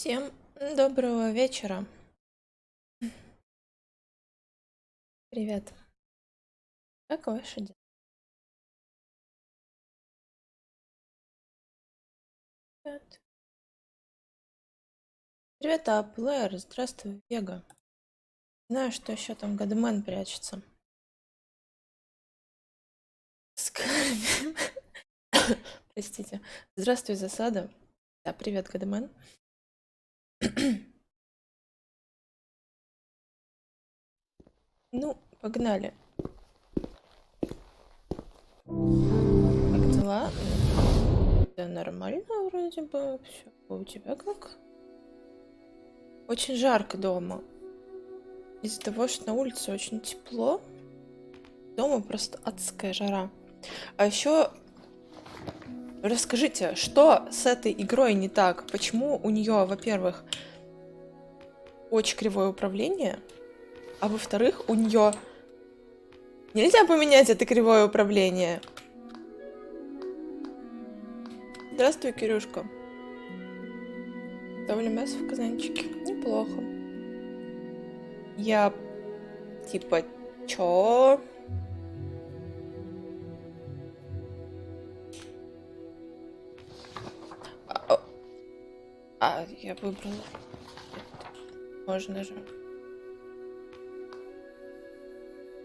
Всем доброго вечера. Привет. Как ваши дела? Привет. Привет, Аплэр. Здравствуй, Вега. Знаю, что еще там Гадмен прячется. Скорбим. Простите. Здравствуй, Засада. Да, привет, Гадмен. Ну, погнали. Как дела? Да нормально вроде бы. Все. У тебя как? Очень жарко дома. Из-за того, что на улице очень тепло. Дома просто адская жара. А еще расскажите, что с этой игрой не так? Почему у нее, во-первых, очень кривое управление, а во-вторых, у нее нельзя поменять это кривое управление? Здравствуй, Кирюшка. Ставлю мясо в казанчике. Неплохо. Я типа чё? Я выбрала. Можно же.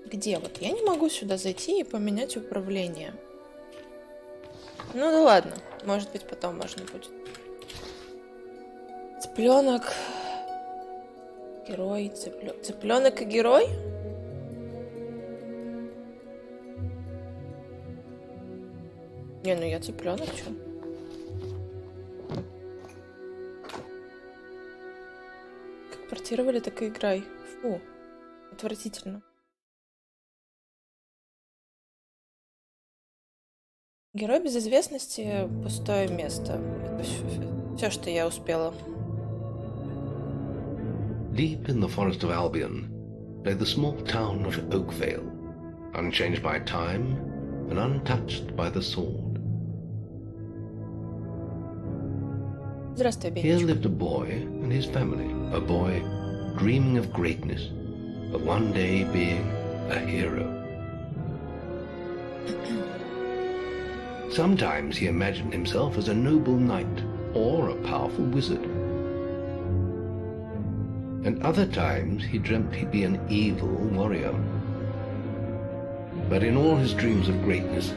Где вот? Я не могу сюда зайти и поменять управление. Ну да ладно. Может быть, потом можно будет. Цыпленок. Герой. Цыпленок и герой? Не, ну я цыпленок, чё? Как портировали, так и играй. Фу. Отвратительно. Герой без известности — пустое место. Это все, что я успела. Deep in the forest of Albion lay the small town of Oakvale, unchanged by time and untouched by the sword. Здравствуй, Here Бенечка. lived a boy and his family, a boy dreaming of greatness, but one day being a hero. Sometimes he imagined himself as a noble knight or a powerful wizard. And other times he dreamt he'd be an evil warrior. But in all his dreams of greatness,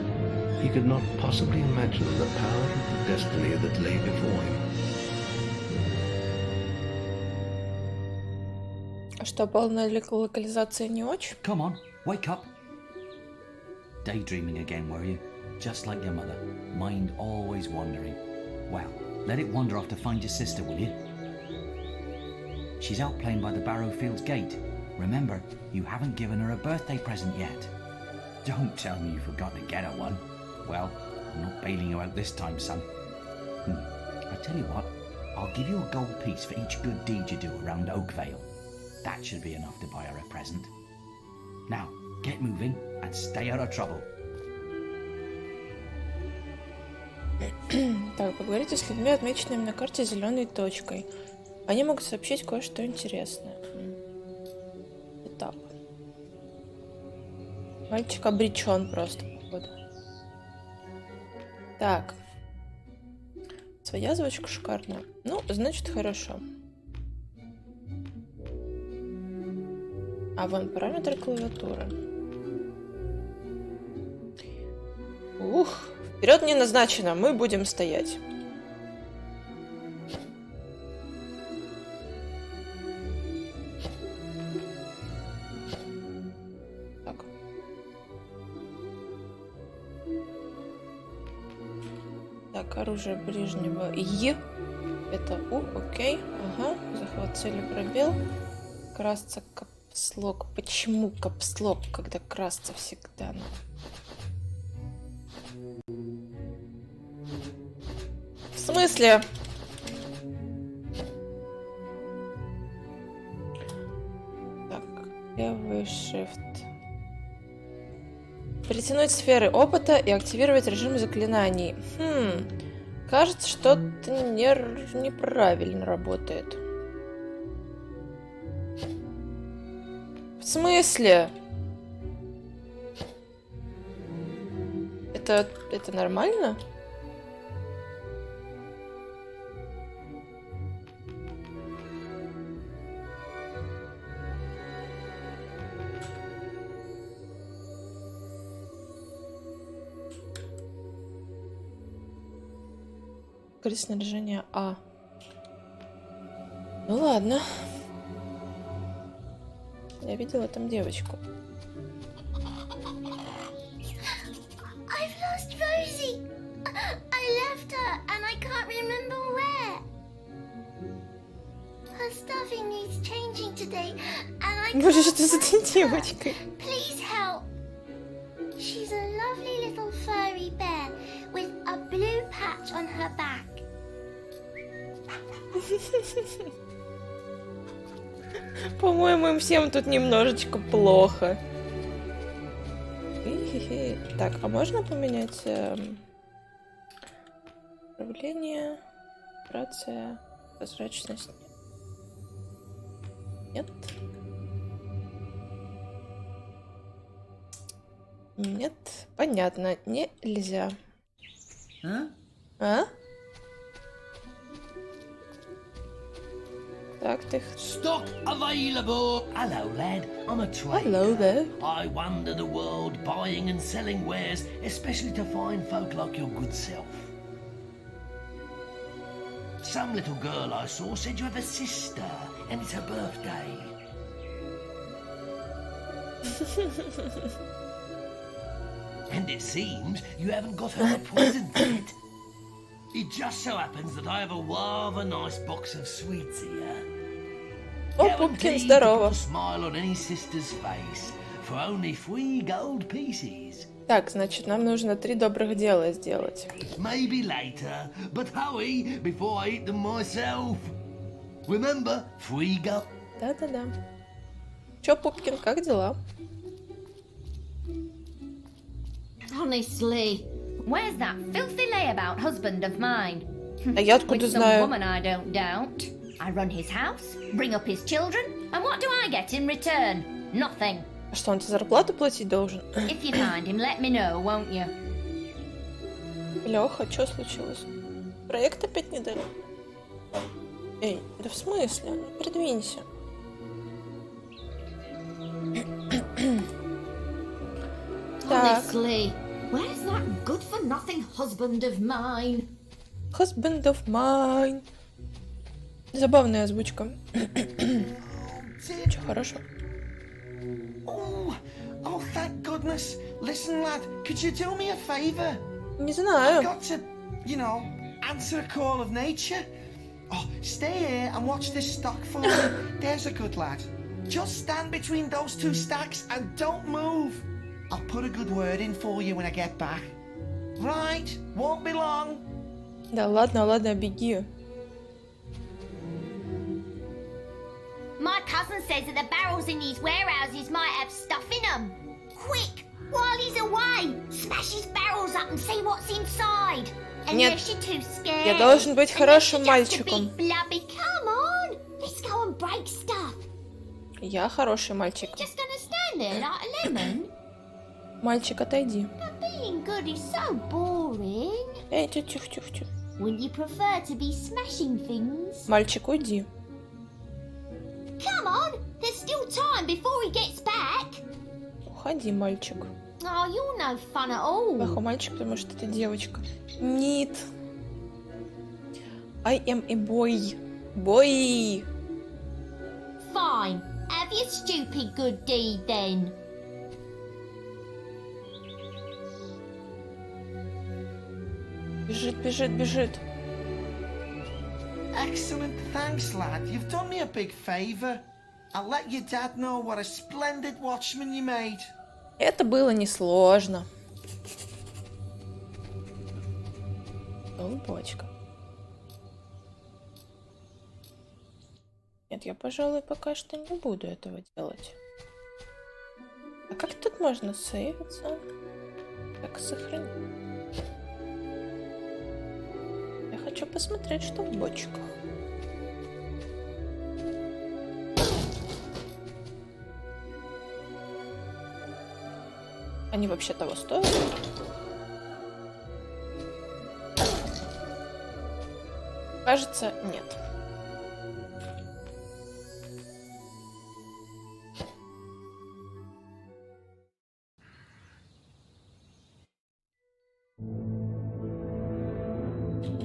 he could not possibly imagine the power of the destiny that lay before him. А что, полная локализация не очень? Come on, wake up. Daydreaming again, were you? Just like your mother. Mind always wandering. Well, let it wander off to find your sister, will you? She's out playing by the Barrowfields gate. Remember, you haven't given her a birthday present yet. Don't tell me you forgot to get her one. Well, I'm not bailing you out this time, son. I tell you what, I'll give you a gold piece for each good deed you do around Oakvale. That should be enough to buy her a present. Now, get moving and stay out of trouble. Так, поговорите с людьми, отмеченными на карте зеленой точкой. Они могут сообщить кое-что интересное. Этап. Мальчик обречен просто, походу. Так. Своя озвучка шикарная. Ну, значит, хорошо. А вон параметры клавиатуры. Ух, вперед не назначено, мы будем стоять. Так. Так, оружие ближнего И. Это У, окей. Ага, захват цели, пробел. Красться капслок. Почему капслок, когда красться всегда надо? В смысле? Так, левый shift. Притянуть сферы опыта и активировать режим заклинаний. Кажется, что-то неправильно работает. В смысле? Это нормально? Снаряжение А. Ну ладно. Я видела там девочку. I've lost Rosie. I left her and I can't remember where. Her stuffing needs changing today and I Боже, can't что с этой find her. девочкой? Please help. She's a lovely little furry bear with a blue patch on her back. По-моему, им всем тут немножечко плохо. Хе-хе-хе. Так, а можно поменять управление, операция, прозрачность? Нет. Нет, понятно, нельзя. А? Так, ты... Stock available! Hello, lad. I'm a trader. Hello there. I wander the world buying and selling wares, especially to fine folk like your good self. Some little girl I saw said you have a sister, and it's her birthday. And it seems you haven't got her a present yet. It just so happens that I have a rather nice box of sweets here. О, Пупкин, Guaranteed to здорово. put a smile on any sister's face for only 3 gold pieces. Так, значит, нам нужно 3 добрых дела сделать. Maybe later, but hurry before I eat them myself. Remember, 3 gold. Да-да-да. Чё, Пупкин, как дела? Honestly, where's that filthy layabout husband of mine? А я откуда With some знаю? woman I don't doubt. I run his house, bring up his children, and what do I get in return? Nothing. А что, он тебе зарплату платить должен? If you find him, let me know, won't you? Леха, что случилось? Проект опять не дали? Эй, да в смысле? Ну, придвинься. Так, Honestly, where's that good-for-nothing husband of mine? husband of mine. Забавная озвучка. Чё, хорошо. Oh, thank goodness. Listen, lad, could you do me a favour? Не I've знаю. got to, answer a call of nature. Oh, stay here and watch this stock for me. There's a good lad. Just stand between those 2 stacks and don't move. I'll put a good word in for you when I get back. Right, won't be long. Да ладно, ладно, беги. My cousin says that the barrels in these warehouses might have stuff in them. Quick, while he's away, smash his barrels up and see what's inside. Unless you're too scared. Я должен быть хорошим Unless you're just a мальчиком. big blubby. Come on, let's go and break stuff. Я хороший мальчик. Just gonna stand there like a lemon? Мальчик, отойди. But being good is so boring. Эй, тихо-тихо-тихо. Wouldn't you prefer to be smashing things? Мальчик, уйди. Come on, there's still time before he gets back. Уходи, мальчик. Oh, you're no fun at all. Плохой мальчик, потому что ты девочка. Нет. I am a boy. Boy. Fine, have your stupid good deed then. Бежит, бежит, бежит. Excellent, thanks, lad. You've done me a big favour. I'll let your dad know what a splendid watchman you made. Это было несложно. Голубочка. Нет, я, пожалуй, пока что не буду этого делать. А как тут можно сейвиться? Как сохранить? хочу посмотреть, что в бочках. Они вообще того стоят? Кажется, нет.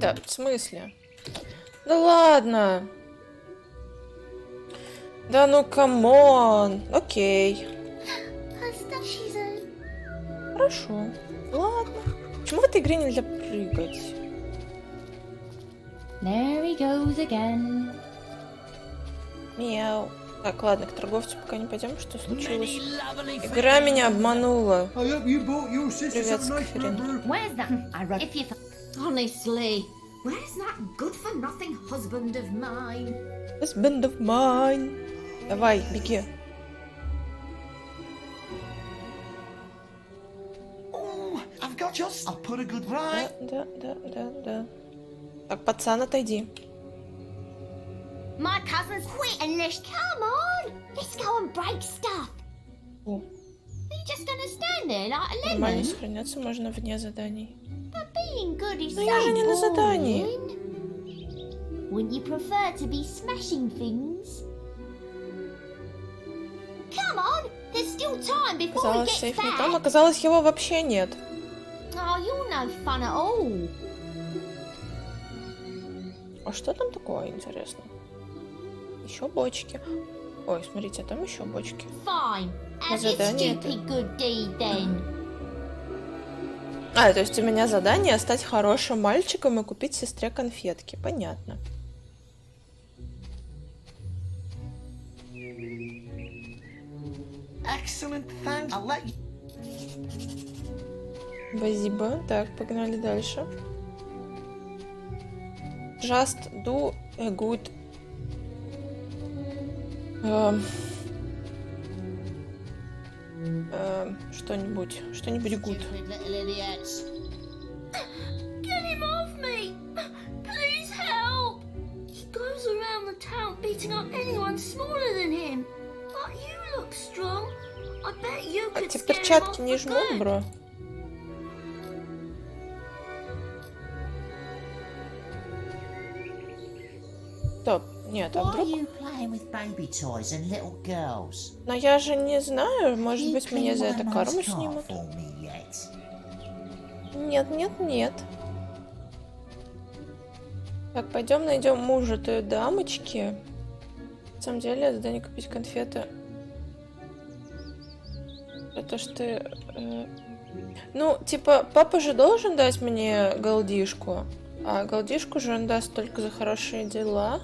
Да, в смысле? Да ладно. Да ну камон. Окей. Хорошо. Ладно. Почему в этой игре нельзя прыгать? There he goes again. Мяу. Так, ладно, к торговцу пока не пойдем. Что случилось? Игра меня обманула. Привет, Скаферин. Where's that? I run. If you. Honestly, where's that good-for-nothing husband of mine? Husband of mine. Давай, беги. Oh, I've got just. I'll put a good ride. Да. Так, пацан, отойди. My cousin's quick and let's come on. Let's go and break stuff. О, Are you just gonna stand there like a нормально lemon? сохраняться можно вне заданий. But being good is Но so я же не на задании. boring. Wouldn't you prefer to be smashing things? Come on, there's still time before he Казалось, gets сейф не там, back. оказалось, его вообще нет. Oh, you're no fun at all. А что там такое, интересно? Еще бочки. Ой, смотрите, там еще бочки. Fine. As a задание stupid good deed then. А, то есть у меня задание стать хорошим мальчиком и купить сестре конфетки. Понятно. Excellent, thanks. I'll let you. Спасибо. Так, погнали дальше. Just do a good... что-нибудь good. Stupid little idiots. Get him off me! Please help! He goes around the town beating up anyone smaller than him. But you look strong. I bet you А could те scare him перчатки off не for жмут, good. бро? Стоп. Нет, а Why are вдруг... you playing with baby toys and little girls? Но я же не знаю, может You быть, мне clean за my это mum's карму car снимут. for me yet? Нет. Так, пойдем найдем мужа той дамочки. На самом деле, задание купить конфеты. Это ж ты... Ну, типа, папа же должен дать мне голдишку. А голдишку же он даст только за хорошие дела.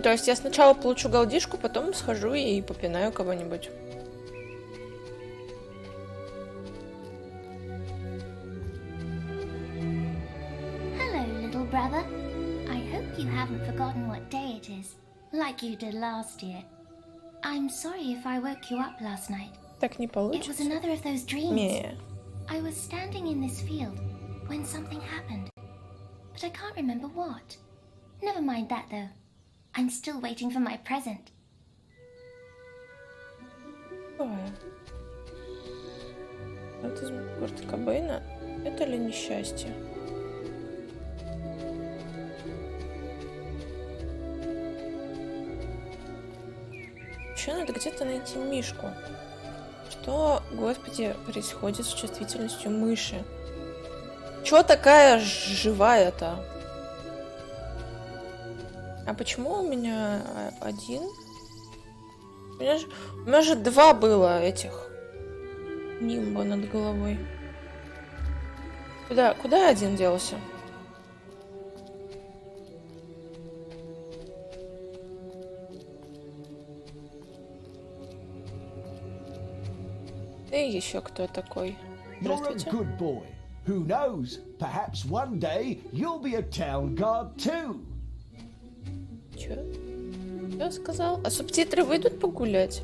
То есть я сначала получу голдишку, потом схожу и попинаю кого-нибудь. Hello, little brother. I hope you haven't forgotten what day it is, like you did last year. I'm sorry if I woke you up last night. Так не It was получится. another of those dreams. Не. I was standing in this field when something happened, but I can't remember what. Never mind that, though. I'm still waiting for my present. Ой. Это из Курта Кобейна. Это ли несчастье? Еще надо где-то найти мишку. Что, господи, происходит с чувствительностью мыши? Чё такая живая-то? А почему у меня один? У меня же два было этих нимба над головой. Куда один делся? Ты еще кто такой? You're a Здравствуйте. good boy. Who knows? Perhaps one day you'll be a town guard too. Чё? Я сказал? А субтитры выйдут погулять?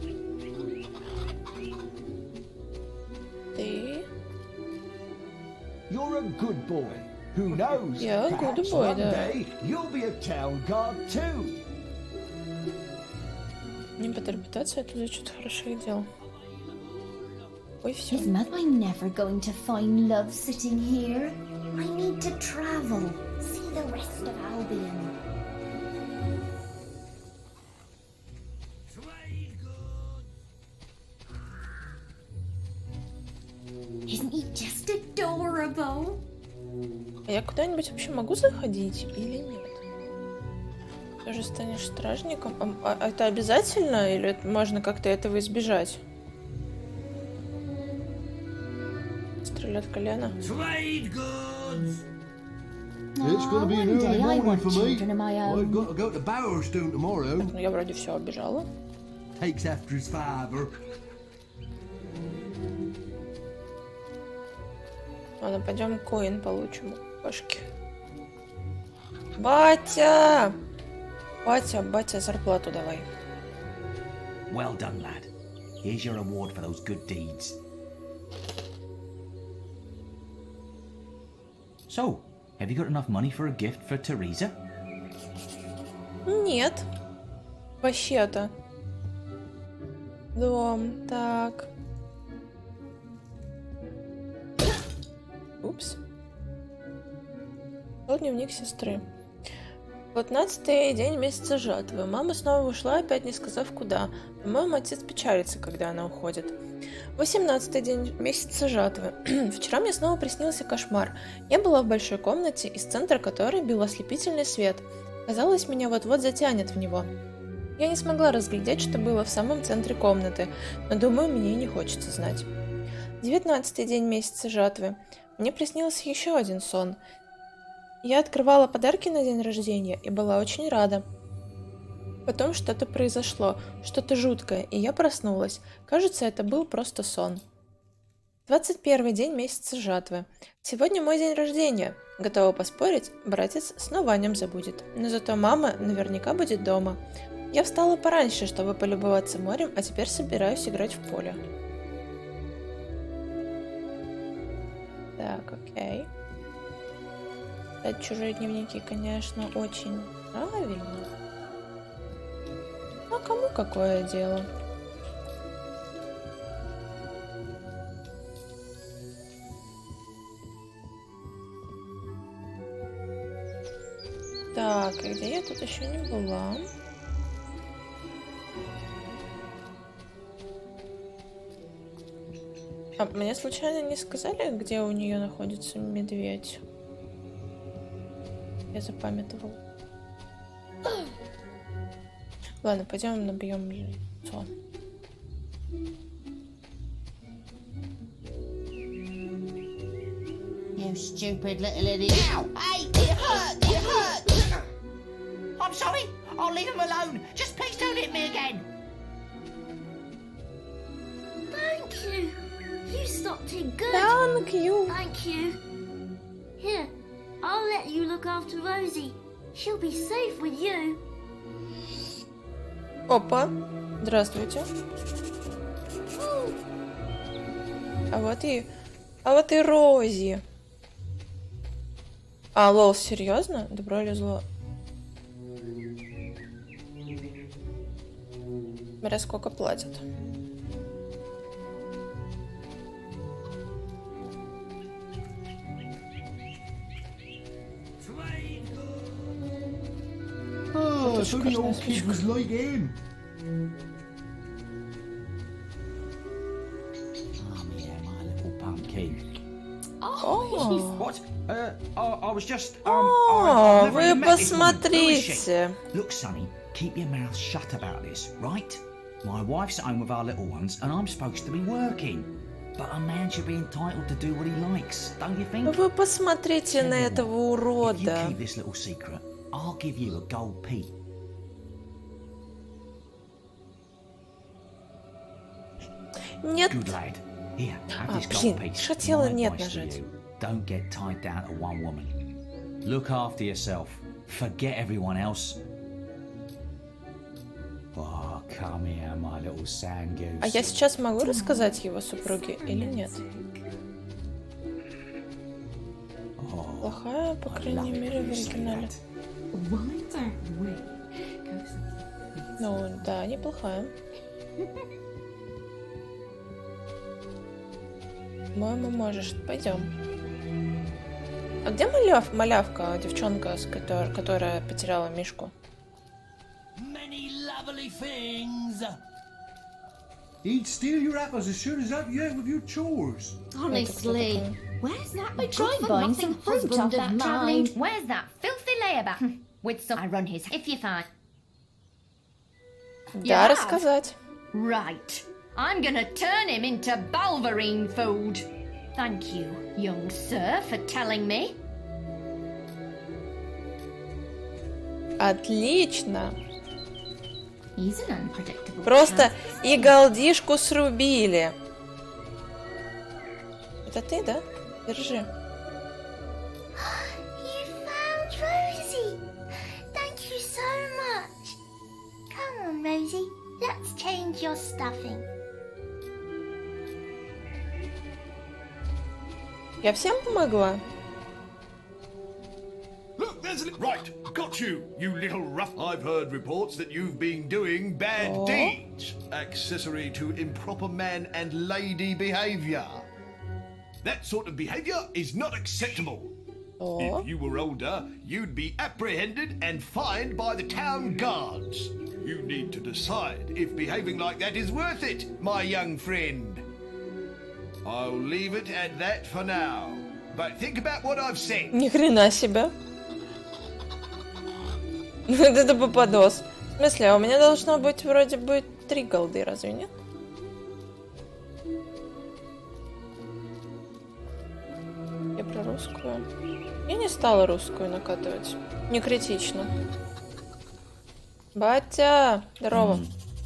Ты? You're you're a good boy. Who knows? Yeah, a good perhaps boy, one да. day you'll be a town guard too. Не под репутацию, это что-то хороших дел. Ой, все. His mother, I'm never going to find love sitting here. I need to travel, see the rest of Albion. Isn't he just adorable? А я куда-нибудь вообще могу заходить или нет? Тоже станешь стражником? А это обязательно или можно как-то этого избежать? Стрелять колено. It's going to be an one early day I morning want for me. children of my own. I've got to go to Barrowstone tomorrow. Ну, я вроде все обижала. Takes after his father. Ладно, пойдем коин получим у Пашки. Батя! Батя, зарплату давай. Well done, lad. Here's your reward for those good deeds. So, have you got enough money for a gift for Teresa? Нет. Вообще-то. Дом, так. Упс. Вот дневник сестры. 15-й день месяца жатвы. Мама снова ушла, опять не сказав куда. По-моему, отец печалится, когда она уходит. 18-й день месяца жатвы. Вчера мне снова приснился кошмар. Я была в большой комнате, из центра которой бил ослепительный свет. Казалось, меня вот-вот затянет в него. Я не смогла разглядеть, что было в самом центре комнаты, но, думаю, мне и не хочется знать. 19-й день месяца жатвы. Мне приснился еще один сон. Я открывала подарки на день рождения и была очень рада. Потом что-то произошло, что-то жуткое, и я проснулась. Кажется, это был просто сон. 21 день месяца жатвы. Сегодня мой день рождения. Готова поспорить, братец снова о нем забудет. Но зато мама наверняка будет дома. Я встала пораньше, чтобы полюбоваться морем, а теперь собираюсь играть в поле. Так, окей. Читать чужие дневники, конечно, очень правильно. А кому какое дело? Так, и где я тут еще не была? А мне случайно не сказали, где у нее находится медведь? Я запамятовала. Ладно, пойдем набьем лицо. You stupid little idiot. Ow! Hey, it hurt! It hurt! I'm sorry. I'll leave him alone. Just please don't hit me again. Thank you. You stopped it good. Thank you. Thank you. Here, I'll let you look after Rosie. She'll be safe with you. Опа. Здравствуйте. А вот и Рози. А, лол, серьезно? Добро или зло? Смотря сколько платят. Oh, so the old kid was like him. Come here, my little pumpkin. О, What? I was just. О, I've never вы even met this woman. Who is she? посмотрите. Look, Sonny, keep your mouth shut about this, right? My wife's at home with our little ones, and I'm supposed to be working. But a man should be entitled to do what he likes, don't you think? Вы посмотрите на этого If you урода. keep this little secret, I'll give you a gold piece. Нет. Good lad. Here, have this блин, gold piece. хотела My нет advice to нажать. you, don't get tied down to one woman. Look after yourself. Forget everyone else. Oh, come here, my little sand goose. А я сейчас могу рассказать его супруге или нет? Плохая, по крайней мере, в оригинале. Ну, да, неплохая. По-моему, можешь. Пойдем. А где малявка, девчонка, которая потеряла Мишку? He'd steal your apples as soon as help you out with your chores. Honestly, Where's that I tried buying some fruit off husband that of travelling. mine? Where's that filthy layabout? With some, I run his. If you find. Да, рассказать. Right. I'm gonna turn him into Balverine food. Thank you, young sir, for telling me. Отлично. He's an unpredictable. Просто и голдишку срубили. Это ты, да? Держи. You found Rosie. Thank you so much. Come on, Rosie. Let's change your stuffing. Я всем помогла? Look, there's a... Right, got you, you little rough. I've heard reports that you've been doing bad deeds, accessory to improper man and lady behaviour. That sort of behaviour is not acceptable. If you were older, you'd be apprehended and fined by the town guards. You need to decide if behaving like that is worth it, my young friend. I'll leave it at that for now. But think about what I've said. Ни хрена себе. Это попадос. В смысле, а у меня должно быть вроде бы 3 голды, разве нет? Я про русскую. Я не стала русскую накатывать. Не критично. Батя, здорово.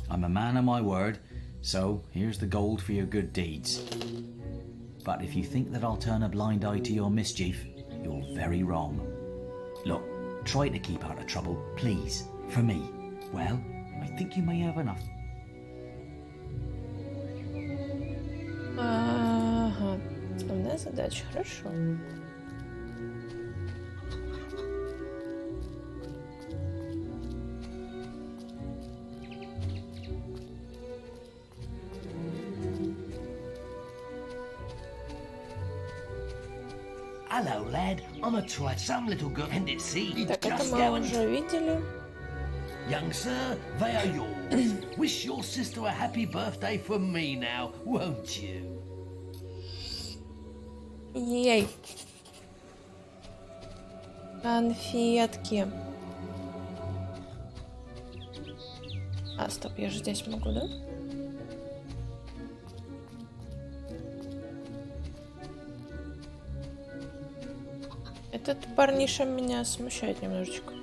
I'm a man of my word, so here's the gold for your good deeds. But if you think that I'll turn a blind eye to your mischief, you're very wrong. Look, try to keep out of trouble, please, for me. Well, I think you may have enough. Ага, основная задача, хорошо. Hello, lad. I'm a try some little girl and it see. Так, это Just мы go and... уже видели. Young sir, they are yours. Wish your sister a happy birthday from me now, won't you? Ей. Конфетки. А, стоп, я же здесь могу, да? Этот парниша меня смущает немножечко.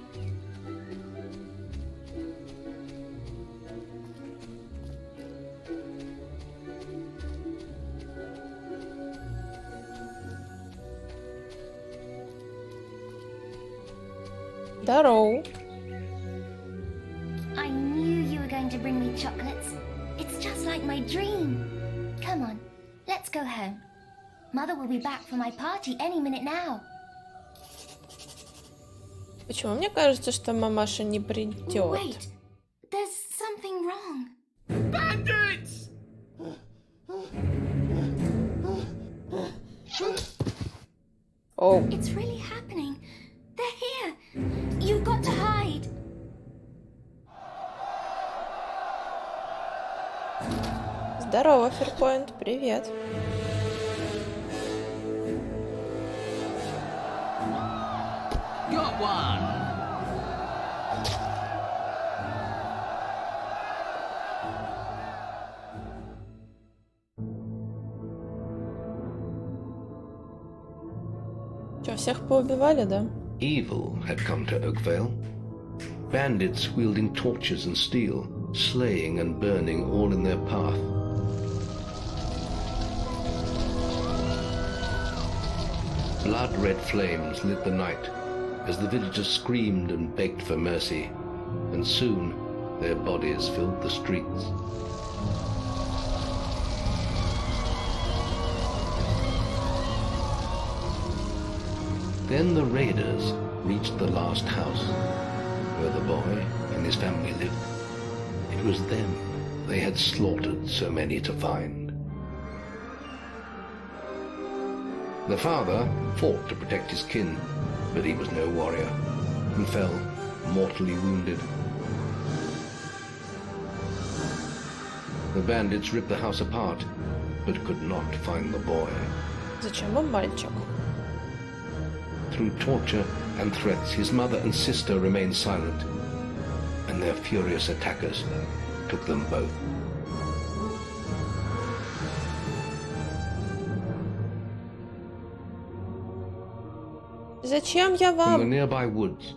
Здорово. I knew you were going to bring me chocolates. It's just like my dream. Come on, let's go home. Mother will be back for my party any minute now. Почему мне кажется, что мамаша не придет? Wait, there's something wrong. Bandits! Оу. It's really happening. They're here. You've got to hide. Здорово, Ферпоинт, привет. Got one! Че, всех поубивали, да? Evil had come to Oakvale. Bandits wielding torches and steel, slaying and burning all in their path. Blood-red flames lit the night as the villagers screamed and begged for mercy, and soon their bodies filled the streets. Then the raiders reached the last house where the boy and his family lived. It was them they had slaughtered so many to find. The father fought to protect his kin, but he was no warrior and fell mortally wounded. The bandits ripped the house apart, but could not find the boy. Зачем вам мальчик? Through torture and threats, his mother and sister remained silent, and their furious attackers took them both. Зачем я From the вам? nearby woods,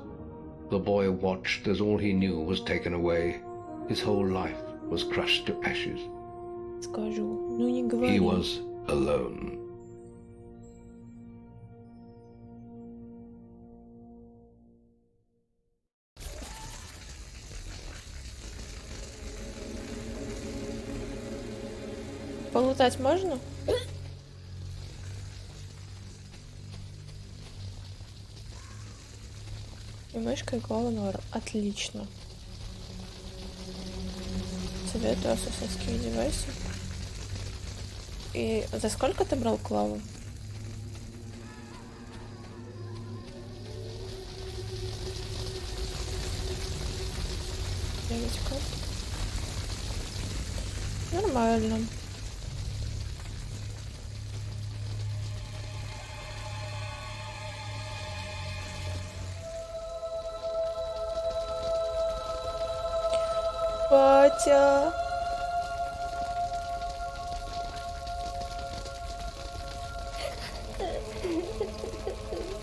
the boy watched as all he knew was taken away. His whole life was crushed to ashes. Скажу, ну не He говори. was alone. Полутать можно? И мышка, и клава норм. Отлично. Советую асасинские девайсы. И за сколько ты брал клаву? Девочка. Нормально. Батя.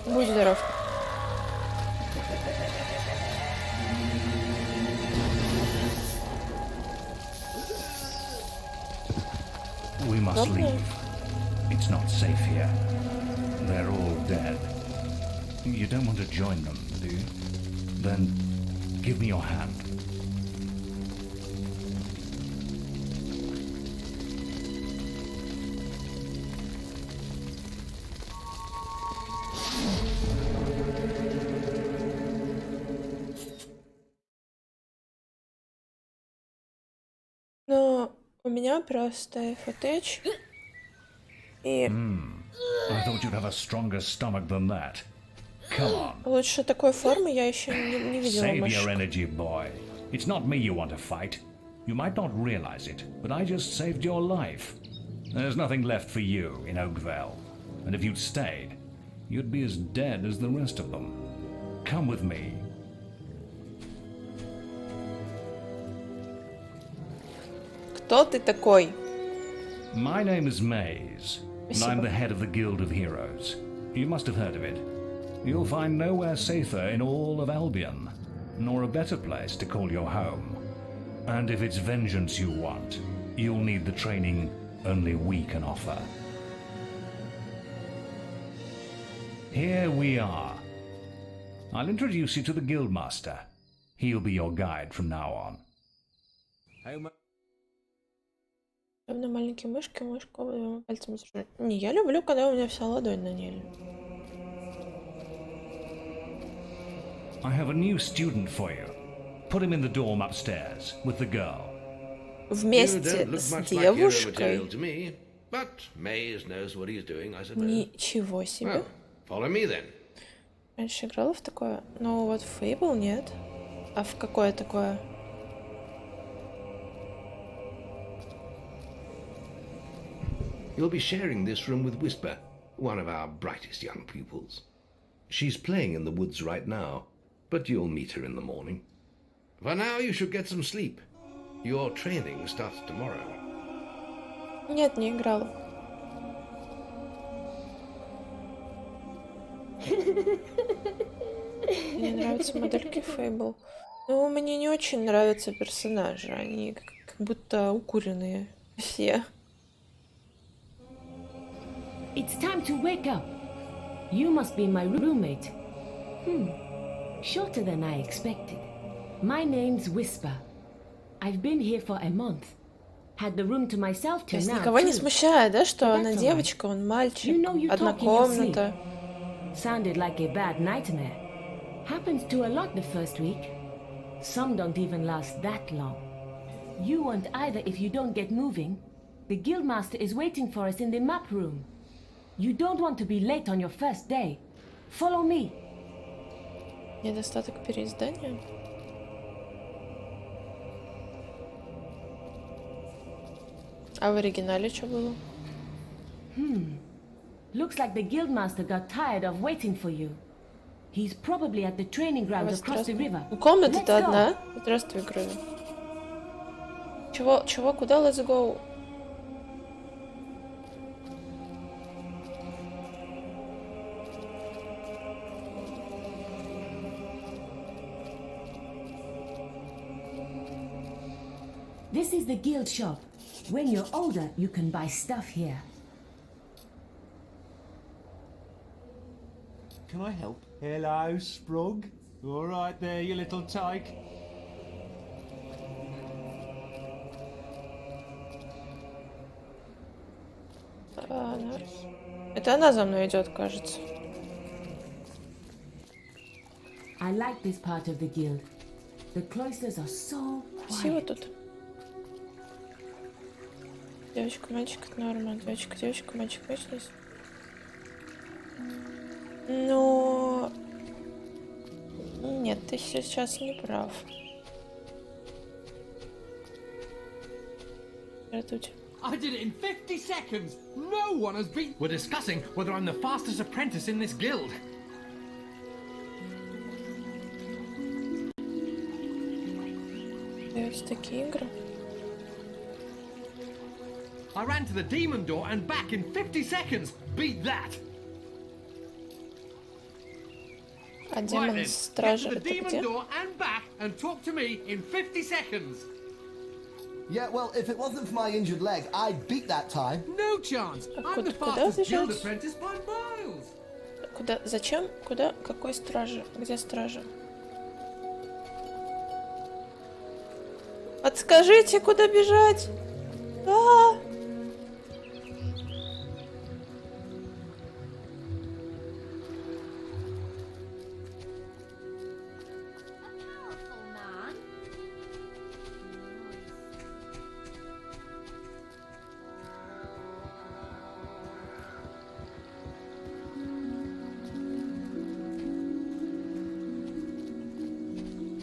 Будь здоров. We must leave. It's not safe here. They're all dead. You don't want to join them, do you? Then give me your hand. Но у меня просто FATH. И I thought you'd have a stronger stomach than that. Come on. лучше такой формы я еще не видела Save your мышек. energy, boy. It's not me you want to fight. You might not realize it, but I just saved your life. There's nothing left for you in Oakville. And if you'd stayed, you'd be as dead as the rest of them. Come with me. Кто ты такой? My name is Maze, and I'm the head of the Guild of Heroes. You must have heard of it. You'll find nowhere safer in all of Albion, nor a better place to call your home. And if it's vengeance you want, you'll need the training only we can offer. Here we are. I'll introduce you to the Guildmaster. He'll be your guide from now on. На маленькие мышки, мышку двумя пальцами зажимаю. Не, я люблю, когда у меня вся ладонь на ней. I have a new student for you. Put him in the dorm upstairs with the girl. Вместе don't look с much like hero девушкой. material to me, but Maze knows what he's doing, I suppose. Ничего себе. Well, follow me then. Раньше играла в такое, но вот в Fable нет. А в какое такое? You'll be sharing this room with Whisper, one of our brightest young pupils. She's playing in the woods right now, but you'll meet her in the morning. For now, you should get some sleep. Your training starts tomorrow. Нет, не играла. Мне нравятся модельки Fable. Но мне не очень нравятся персонажи. Они как будто укуренные все. It's time to wake up. You must be my roommate. Shorter than I expected. My name's Whisper. I've been here for a month. Had the room to myself То till есть now. никого не too. смущает, да, что But она that's all девочка, он мальчик, You know you одна talk in your sleep. комната. Sounded like a bad nightmare. Happens to a lot the first week. Some don't even last that long. You won't either if you don't get moving. The guildmaster is waiting for us in the map room. You don't want to be late on your first day. Follow me. Недостаток переиздания. А в оригинале что было? Looks like the guildmaster got tired of waiting for you. He's probably at the training grounds across the river. Комната-то одна. Здравствуй, Грови. Чего? Куда? Let's go. This is the guild shop. When you're older, you can buy stuff here. Can I help? Hello, Sprog. All right there, you little tyke. Это она за мной идет, кажется. I like this part of the guild. The cloisters are so Красиво quiet. тут. Девочка, мальчик, это норма. Девочка, мальчик, точно. Но... Нет, ты сейчас не прав. Здравствуйте. I did it in 50 seconds! No one has beat... We're discussing whether I'm the fastest apprentice in this guild. Даются такие игры. I ran to the demon door and back in 50 seconds! Beat that! А Right демон then, стражи get to the это demon где? door and back and talk to me in 50 seconds! Yeah, well, if it wasn't for my injured leg, I'd beat that time. No chance! I'm the Куда fastest guild бежать? apprentice by miles! Куда? Зачем? Куда? Какой стражи? Где стража? Подскажите, куда бежать? А-а-а!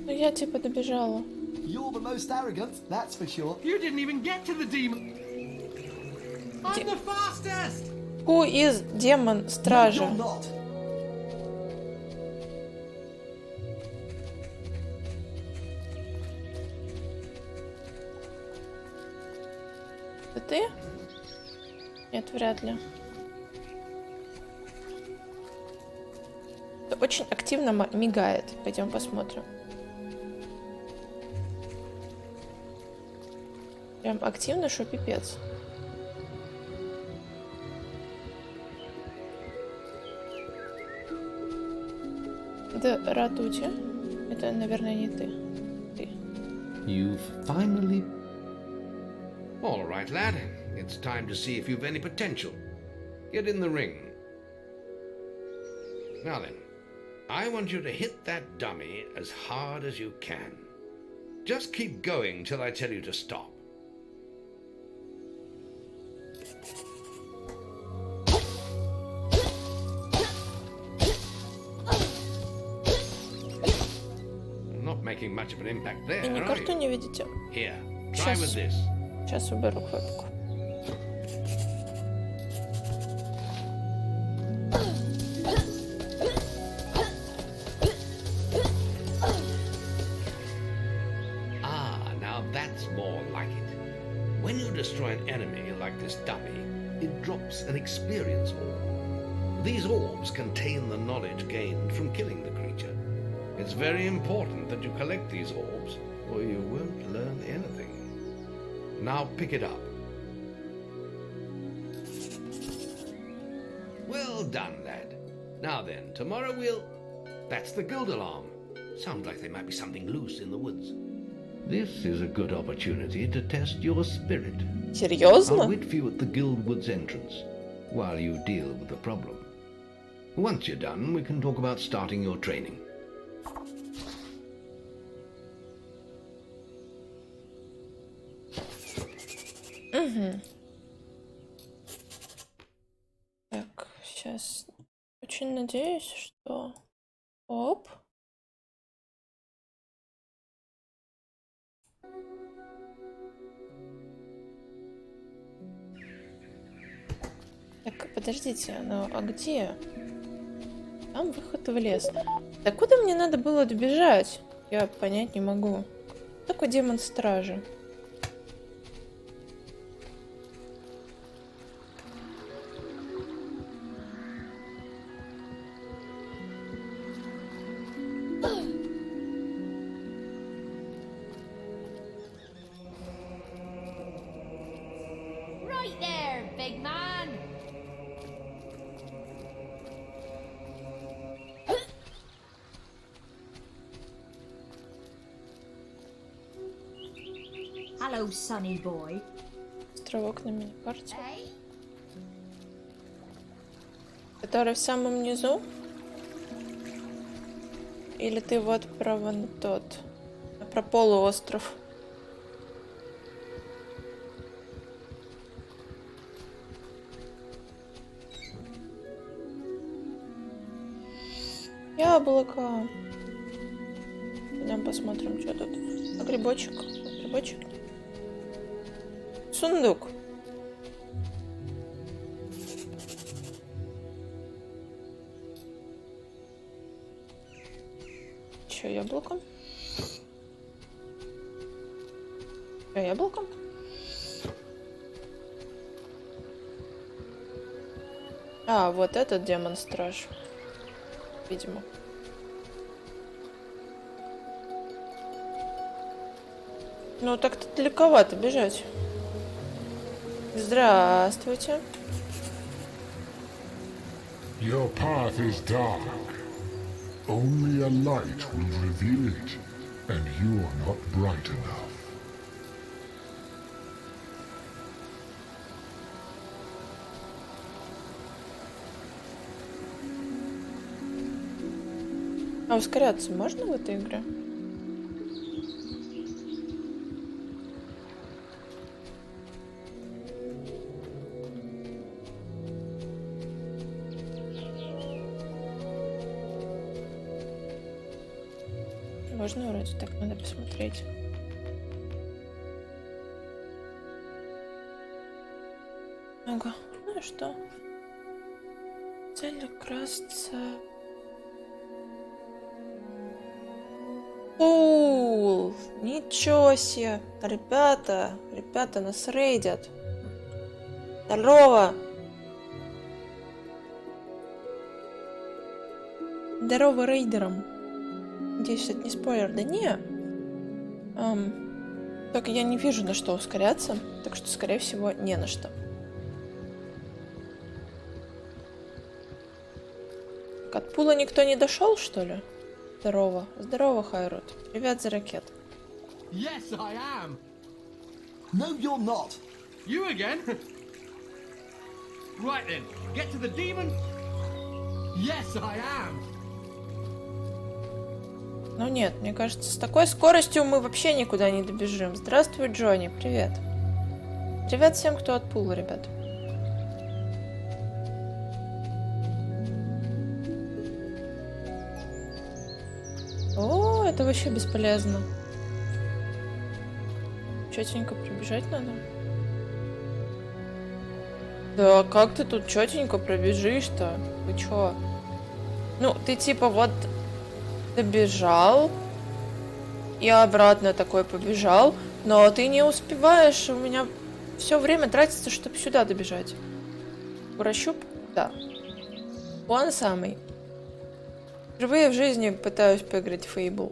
Ну я типа добежала. You're the most arrogant, that's for sure. You didn't even get to the demon! I'm the fastest! Who is демон стража? You're not. Это ты? Нет, вряд ли. Это очень активно мигает. Пойдем посмотрим. Прям активно, что пипец. Да, Радути. Это, наверное, не ты. Ты. You've finally... All right, lad. It's time to see if you've any potential. Get in the ring. Now then, I want you to hit that dummy as hard as you can. Just keep going till I tell you to stop. Not making much of an impact there, И ни are карту you? не видите? Here, try with this. Сейчас уберу кнопку. Ah, now that's more like it. When you destroy an enemy like this dummy, it drops an experience orb. These orbs contain the knowledge gained from killing the creature. It's very important that you collect these orbs, or you won't learn anything. Now pick it up. Well done, lad. Now then, tomorrow we'll... That's the guild alarm. Sounds like there might be something loose in the woods. This is a good opportunity to test your spirit. Серьезно? I'll wait for you at the guild woods entrance while you deal with the problem. Once you're done, we can talk about starting your training. Угу. Так, сейчас. Очень надеюсь, что... Оп. Так, подождите, ну а где? Там выход в лес. Да куда мне надо было добежать? Я понять не могу. Кто такой демон стражи? Right there, big man. Hello, sonny boy. Островок на миникарте. Который в самом низу? Или ты вот про вон тот? Про полуостров? Яблоко. Пойдем посмотрим, что тут. А грибочек? Грибочек? Сундук. Чё, яблоко? Чё, яблоко? А, вот этот демон-страж. Видимо. Ну, так-то далековато бежать. Здравствуйте. Your path is dark. Only a light will reveal it, and you are not bright enough. А ускоряться можно в этой игре? Можно вроде, так надо посмотреть. Ага, ну и что? Цель красться. Оу, ничего себе. Ребята нас рейдят. Здорово. Здорово рейдерам. Надеюсь, это не спойлер. Да не. Только я не вижу, на что ускоряться. Так что, скорее всего, не на что. Так, от пула никто не дошел, что ли? Здорово. Здорово, Хайрут. Привет за ракет. Yes, I am. No, you're not. You again? Right then, get to the demon. Yes, I am. Ну нет, мне кажется, с такой скоростью мы вообще никуда не добежим. Здравствуй, Джонни, привет. Привет всем, кто от пула, ребят. О, это вообще бесполезно. Чётенько пробежать надо. Да, как ты тут чётенько пробежишь-то? Вы чё? Ну, ты типа вот добежал и обратно такой побежал, но ты не успеваешь, у меня все время тратится, чтобы сюда добежать. Прощуп? Да. Он самый. Впервые в жизни пытаюсь поиграть в Fable,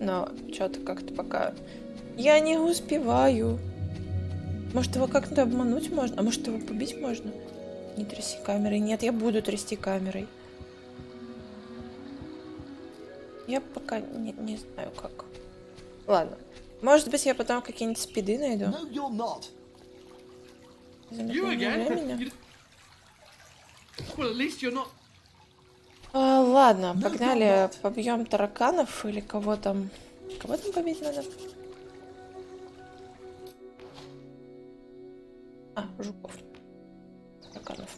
но что-то как-то пока я не успеваю. Может, его как-то обмануть можно? А может, его побить можно? Не тряси камерой. Нет, я буду трясти камерой. Я пока не знаю как. Ладно. Может быть, я потом какие-нибудь спиды найду. No, you're not. You again? Well, at least you're not. Ладно, погнали, побьем тараканов или кого там. Кого там побить надо? Жуков. Тараканов.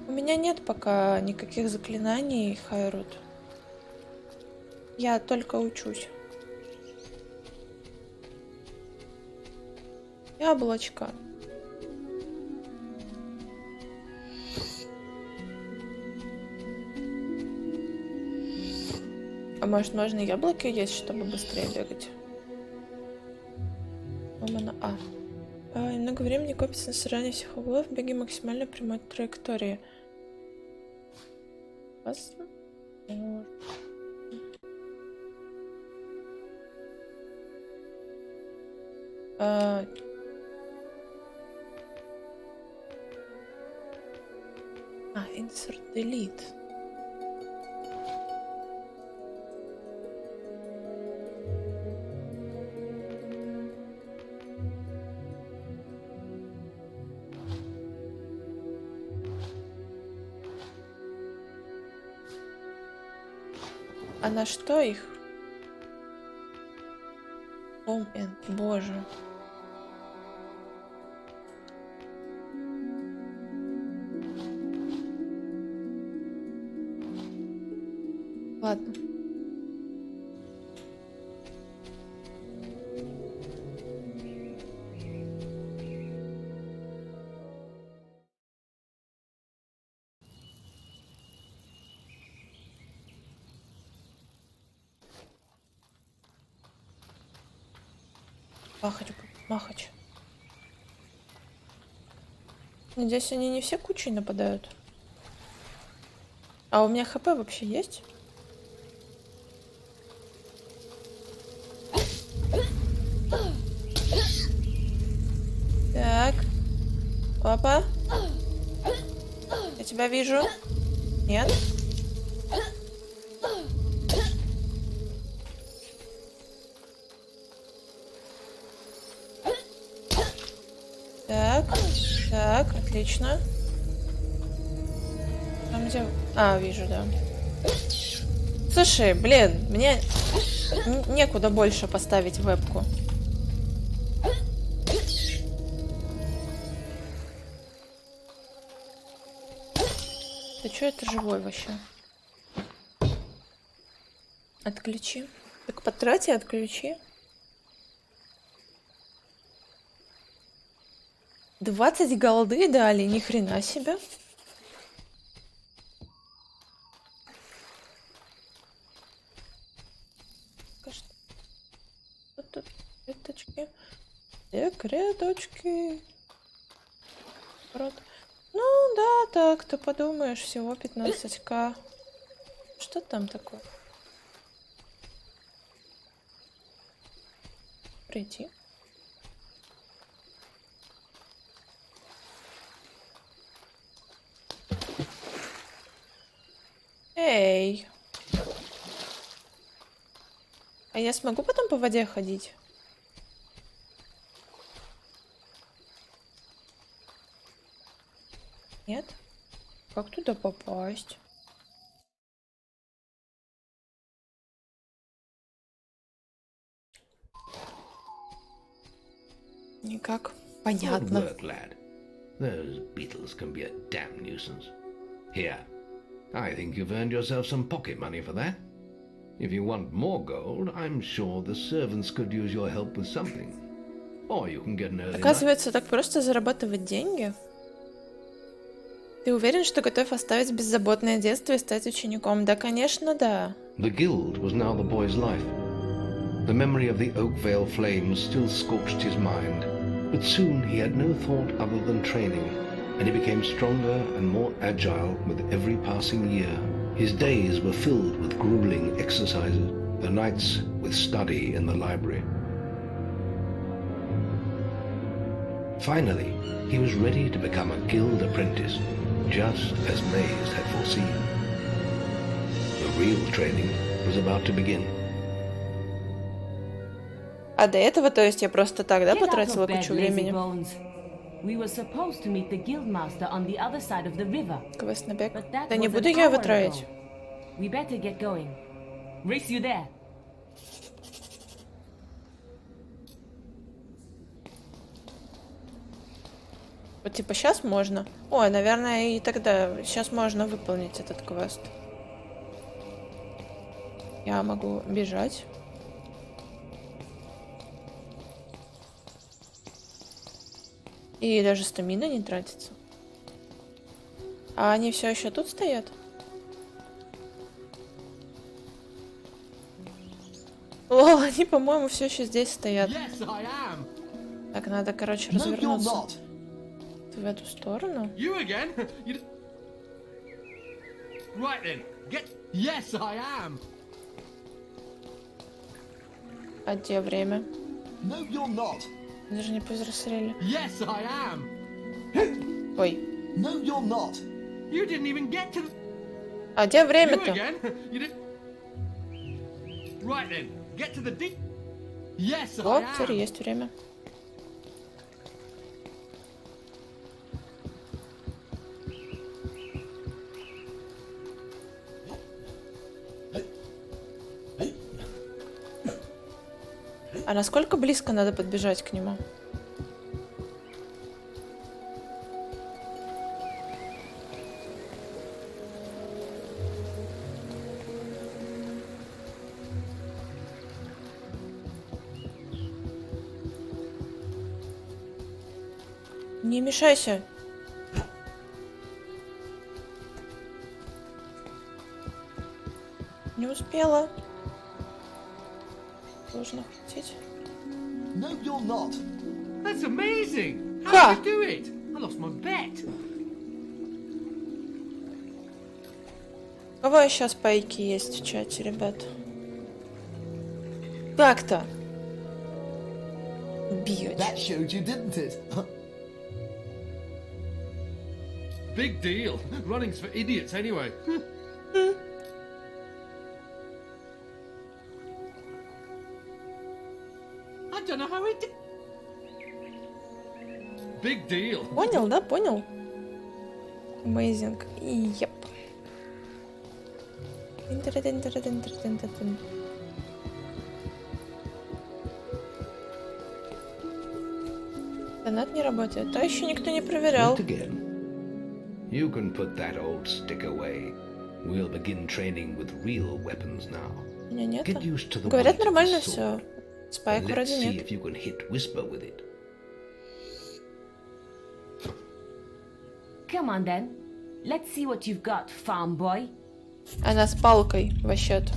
У меня нет пока никаких заклинаний, Хайрут. Я только учусь. Яблочко. А может, можно яблоки есть, чтобы быстрее бегать? Много времени копится на срывание всех углов, беги максимально прямой траектории. Insert delete. А на что их? Боже. Ладно. Махач. Надеюсь, они не все кучей нападают. А у меня хп вообще есть? Так. Опа. Я тебя вижу. Нет? Так, отлично. Там где... вижу, да. Слушай, блин, мне некуда больше поставить вебку. Ты чё, это живой вообще? Отключи. Так потрати, отключи. 20 голды дали, ни хрена себе. Вот тут клеточки. Секреточки. Ну да, так, ты подумаешь, всего 15к. Что там такое? Прийти. Эй. А я смогу потом по воде ходить? Нет? Как туда попасть? Никак. Понятно. Good work, lad. Those beetles can be a damn nuisance. Here. I think you've earned yourself some pocket money for that. If you want more gold, I'm sure the servants could use your help with something. Or you can get an early night. Оказывается, так просто зарабатывать деньги? Ты уверен, что готов оставить беззаботное детство и стать учеником? Да, конечно, да. The guild was now the boy's life. The memory of the Oakvale flames still scorched his mind, but soon he had no thought other than training, and he became stronger and more agile with every passing year. His days were filled with grueling exercises, the nights with study in the library. Finally, he was ready to become a guild apprentice, just as Maze had foreseen. The real training was about to begin. А до этого, то есть, я просто так, да, потратила кучу времени? We were supposed to meet the guildmaster on the other side of the river. Квест на бег. But that Да не was буду an я его hour тратить. ago. We better get going. Race you there. Вот типа сейчас можно. Ой, наверное, и тогда сейчас можно выполнить этот квест. Я могу бежать. И даже стамина не тратится. А они все еще тут стоят? О, они, по-моему, все еще здесь стоят. Yes, I am. Так, надо, короче, No, you're развернуться not. в эту сторону. You again? Right then, get. Yes, I am. А где время? No, you're not. Даже не повзрослели. Yes, I am. Ой. No, you're not. You didn't even get to. А где You время-то? again? You did. Right then, get to the deep. Yes, Вот, I теперь am. есть время. А насколько близко надо подбежать к нему? Не мешайся. Не успела. Должна хотеть. No, you're not. That's amazing. How Ha! did you do it? I lost my bet. У кого сейчас пайки есть в чате, ребят? Так-то. Бьют. That showed you, didn't it? Big deal. Running's for idiots anyway. I don't know how it did. Big deal. Понял, да? Понял? Amazing. Yep. Донат не работает. А еще никто не проверял. Not again. You can put that old stick away. We'll begin training with real weapons now. У меня нету. Get used to the Говорят, weight of нормально the все. sword. Спайк Let's вроде see нет. if you can hit Whisper with it. Come on then. Let's see what you've got, farm boy. Она с палкой вообще-то.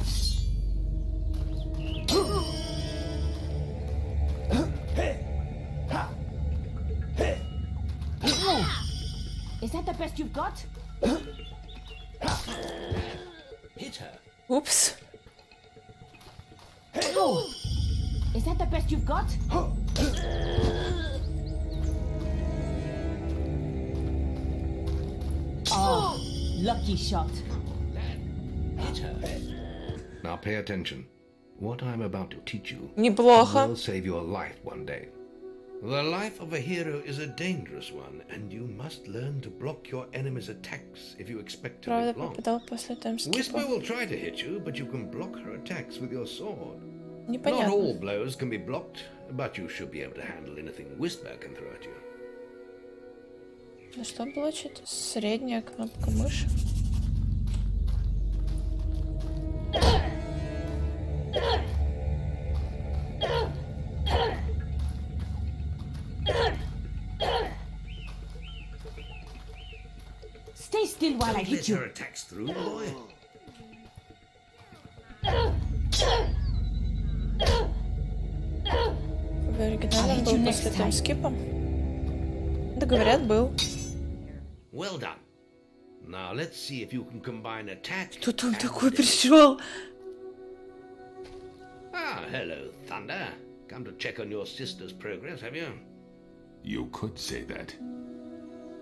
Is that the best you've got? Hit her. Упс. Oh, is that the best you've got? Oh, lucky shot. Hit her. Now pay attention. What I'm about to teach you Неплохо. will save your life one day. The life of a hero is a dangerous one, and you must learn to block your enemy's attacks if you expect to Правда, live long. попадал после таймскипа. Whisper will try to hit you, but you can block her attacks with your sword. Not Непонятно. all blows can be blocked, but you should be able to handle anything Whisper can throw at you. Ну что блочит? Средняя кнопка мыши. Stay still while I Don't hit let you. her attacks through, boy. В оригинале он был после таймскипа. Да говорят, был. Well done. Now let's see if you can combine attack. Кто там and такой defense. пришел? Ah, hello, Thunder. Come to check on your sister's progress, have you? You could say that.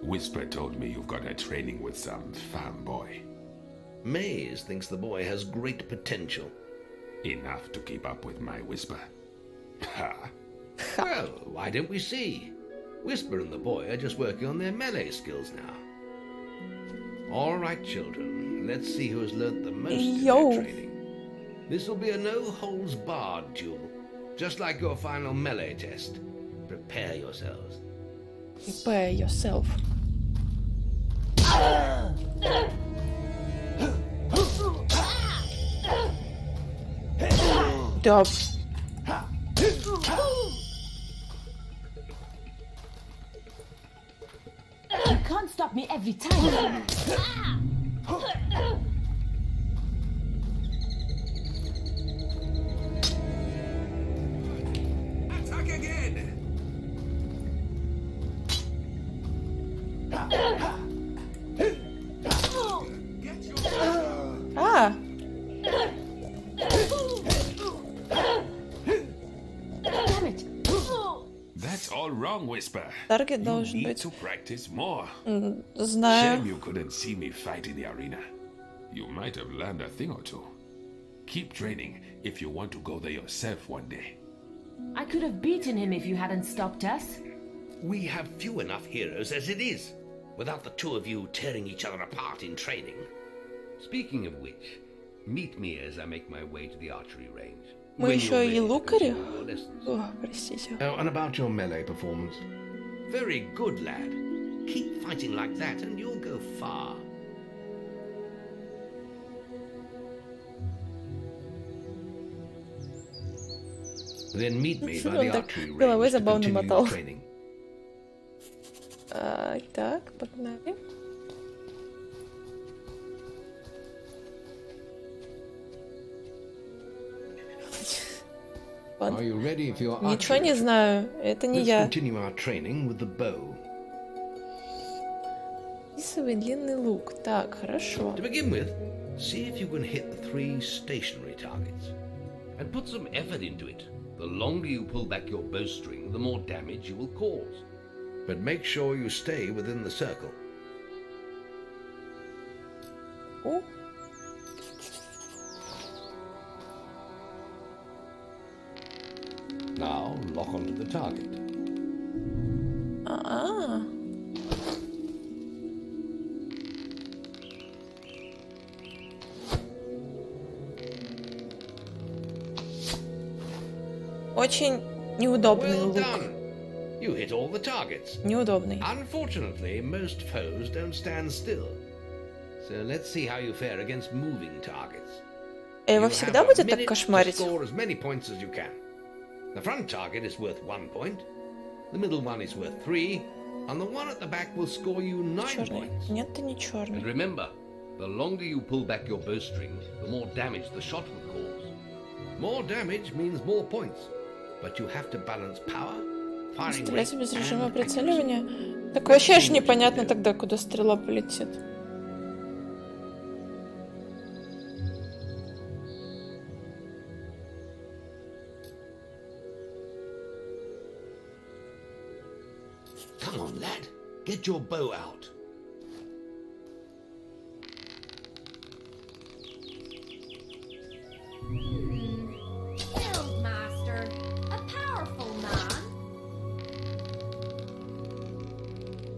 Whisper told me you've got her training with some farm boy. Maze thinks the boy has great potential. Enough to keep up with my Whisper. Ha! Well, why don't we see? Whisper and the boy are just working on their melee skills now. All right, children, let's see who has learnt the most in their training. This will be a no-holds-barred duel, just like your final melee test. Prepare yourselves. Prepare yourself. Да. You can't stop me every time. Attack again! А! That's all wrong, Whisper. Таргет You должен need быть. to practice more. Знаю. Shame you couldn't see me fight in the arena. You might have learned a thing or two. Keep training if you want to go there yourself one day. I could have beaten him if you hadn't stopped us. We have few enough heroes as it is, without the two of you tearing each other apart in training. Speaking of which, meet me as I make my way to the archery range. Мы еще и лукари? О, простите. Oh, and about your melee performance. Very good, lad. Keep fighting like that and you'll go far. Then meet me by the archery range to continue your training. Так, погнали. Are you ready for your Ничего не знаю, это не я. Let's continue our training with the bow. Рисовый длинный лук. Так, хорошо. To begin with, see if you can hit the 3 stationary targets. And put some effort into it. The longer you pull back your bowstring, the more damage you will cause. But make sure you stay within the circle. О. Now lock onto the target. А-а. Очень неудобный лук. You hit all the targets. Неудобный. Unfortunately, most foes don't stand still. So let's see how you fare against moving targets. Его всегда будет так кошмарить? Score as many points as you can. The front target is worth 1 point, the middle one is worth 3, and the one at the back will score you 9 points. Нет, ты не черный. And remember, the longer you pull back your bowstring, the more damage the shot will cause. More damage means more points, but you have to balance power, firing rate, Стрелять без режима and прицеливания? Так вообще ж непонятно тогда, куда стрела полетит. Come on, lad. Get your bow out. Guildmaster, a powerful man.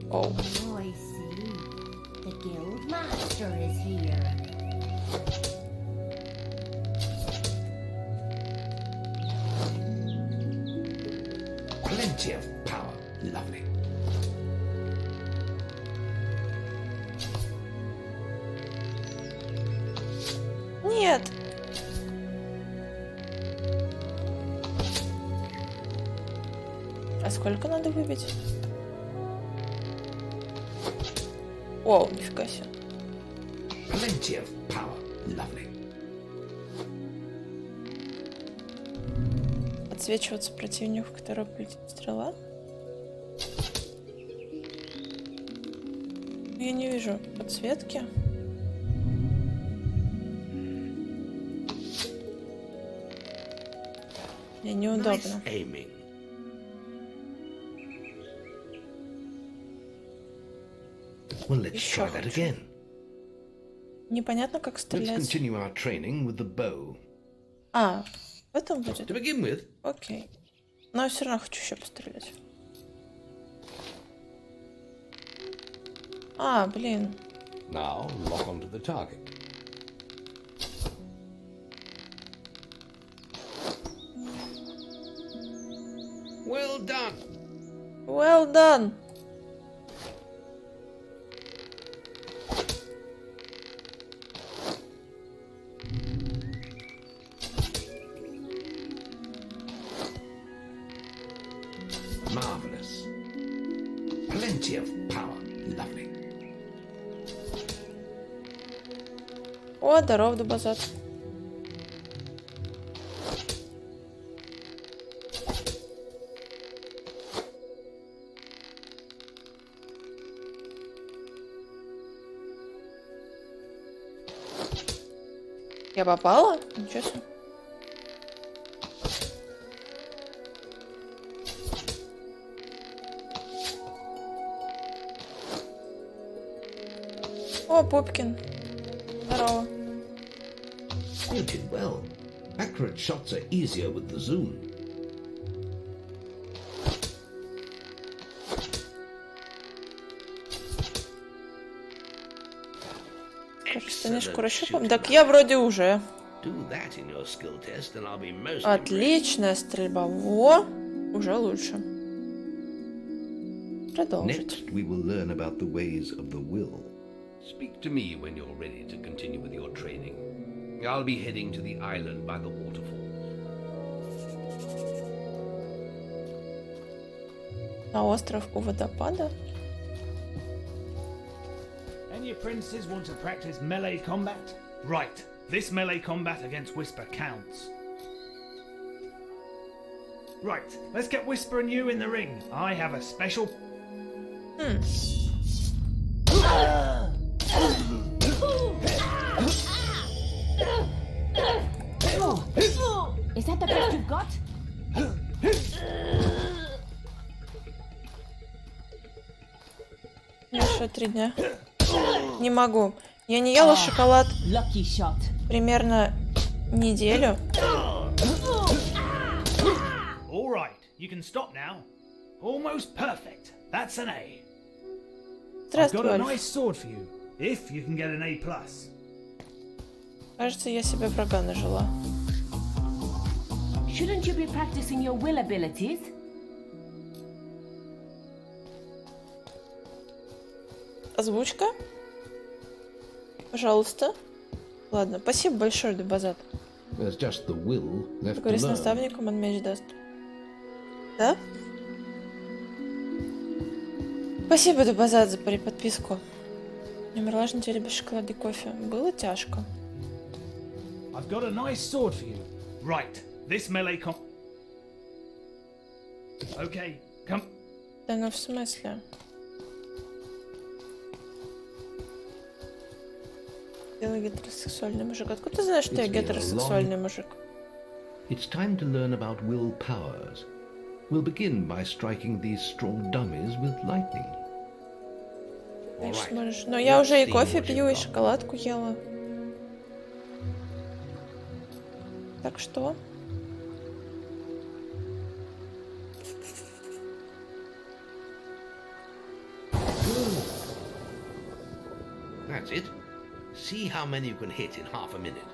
Oh. I see. The Guildmaster is here. Plenty of power. Lovely. Нет. А сколько надо выбить? О, нифига себе. Plenty of power. Lovely. Подсвечиваться противнику, в которого полетит стрела. Я не вижу подсветки. Мне неудобно. Well, let's try that again. Непонятно, как Let's стрелять. continue our training with the bow. А, в этом будет? To begin with, Окей. Но я все равно хочу еще пострелять. А, блин. Now lock onto the target. Well done. Well done. Marvelous. Plenty of power. Lovely. О, здоров, Дубазат. Я попала? Ничего себе. О, Пупкин. Здорово. You did well. Accurate shots are easier with the zoom. Станешь курощупом? Так я вроде уже. Отличная стрельба. Во! Уже лучше. Продолжить. Next we will learn about the ways of the will. Speak to me when you're ready to continue with your training. I'll be heading to the island by the waterfalls. На остров у водопада? Any princes want to practice melee combat? Right. This melee combat against Whisper counts. Right. Let's get Whisper and you in the ring. I have a special... Is that the best you've got? Еще 3 дня. Не могу. Я не ела шоколад примерно неделю. All right. You can stop now. Almost perfect. That's an A. I've got a nice sword for you, if you can get an A+. Кажется, я себе врага нажила. Shouldn't you be practicing your will abilities? Озвучка? Пожалуйста. Ладно, спасибо большое, Дубазат. Говори с наставником, он меч даст. Да? Спасибо, Дубазат, за подписку. Не умерла же неделю без шоколада и кофе. Было тяжко. I've got a nice sword for you. Right. This melee Okay, come. Да ну в смысле? Белый гетеросексуальный мужик. Откуда ты знаешь, что я гетеросексуальный мужик? It's time to learn about will powers. We'll begin by striking these strong dummies with lightning. Конечно, сможешь. Но я уже и кофе пью, и шоколадку ела. Так что? That's it. See how many you can hit in half a minute.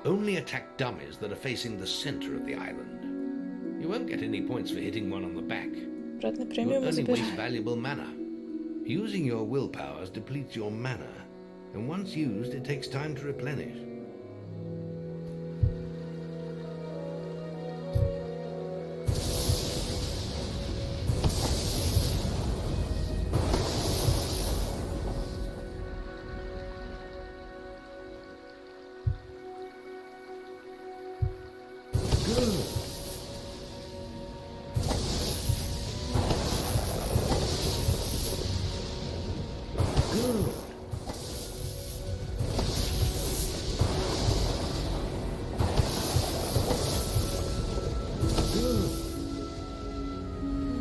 Only attack dummies that are facing the center of the island. You won't get any points for hitting one on the back. You'll only waste valuable mana. Using your will powers depletes your mana, and once used, it takes time to replenish.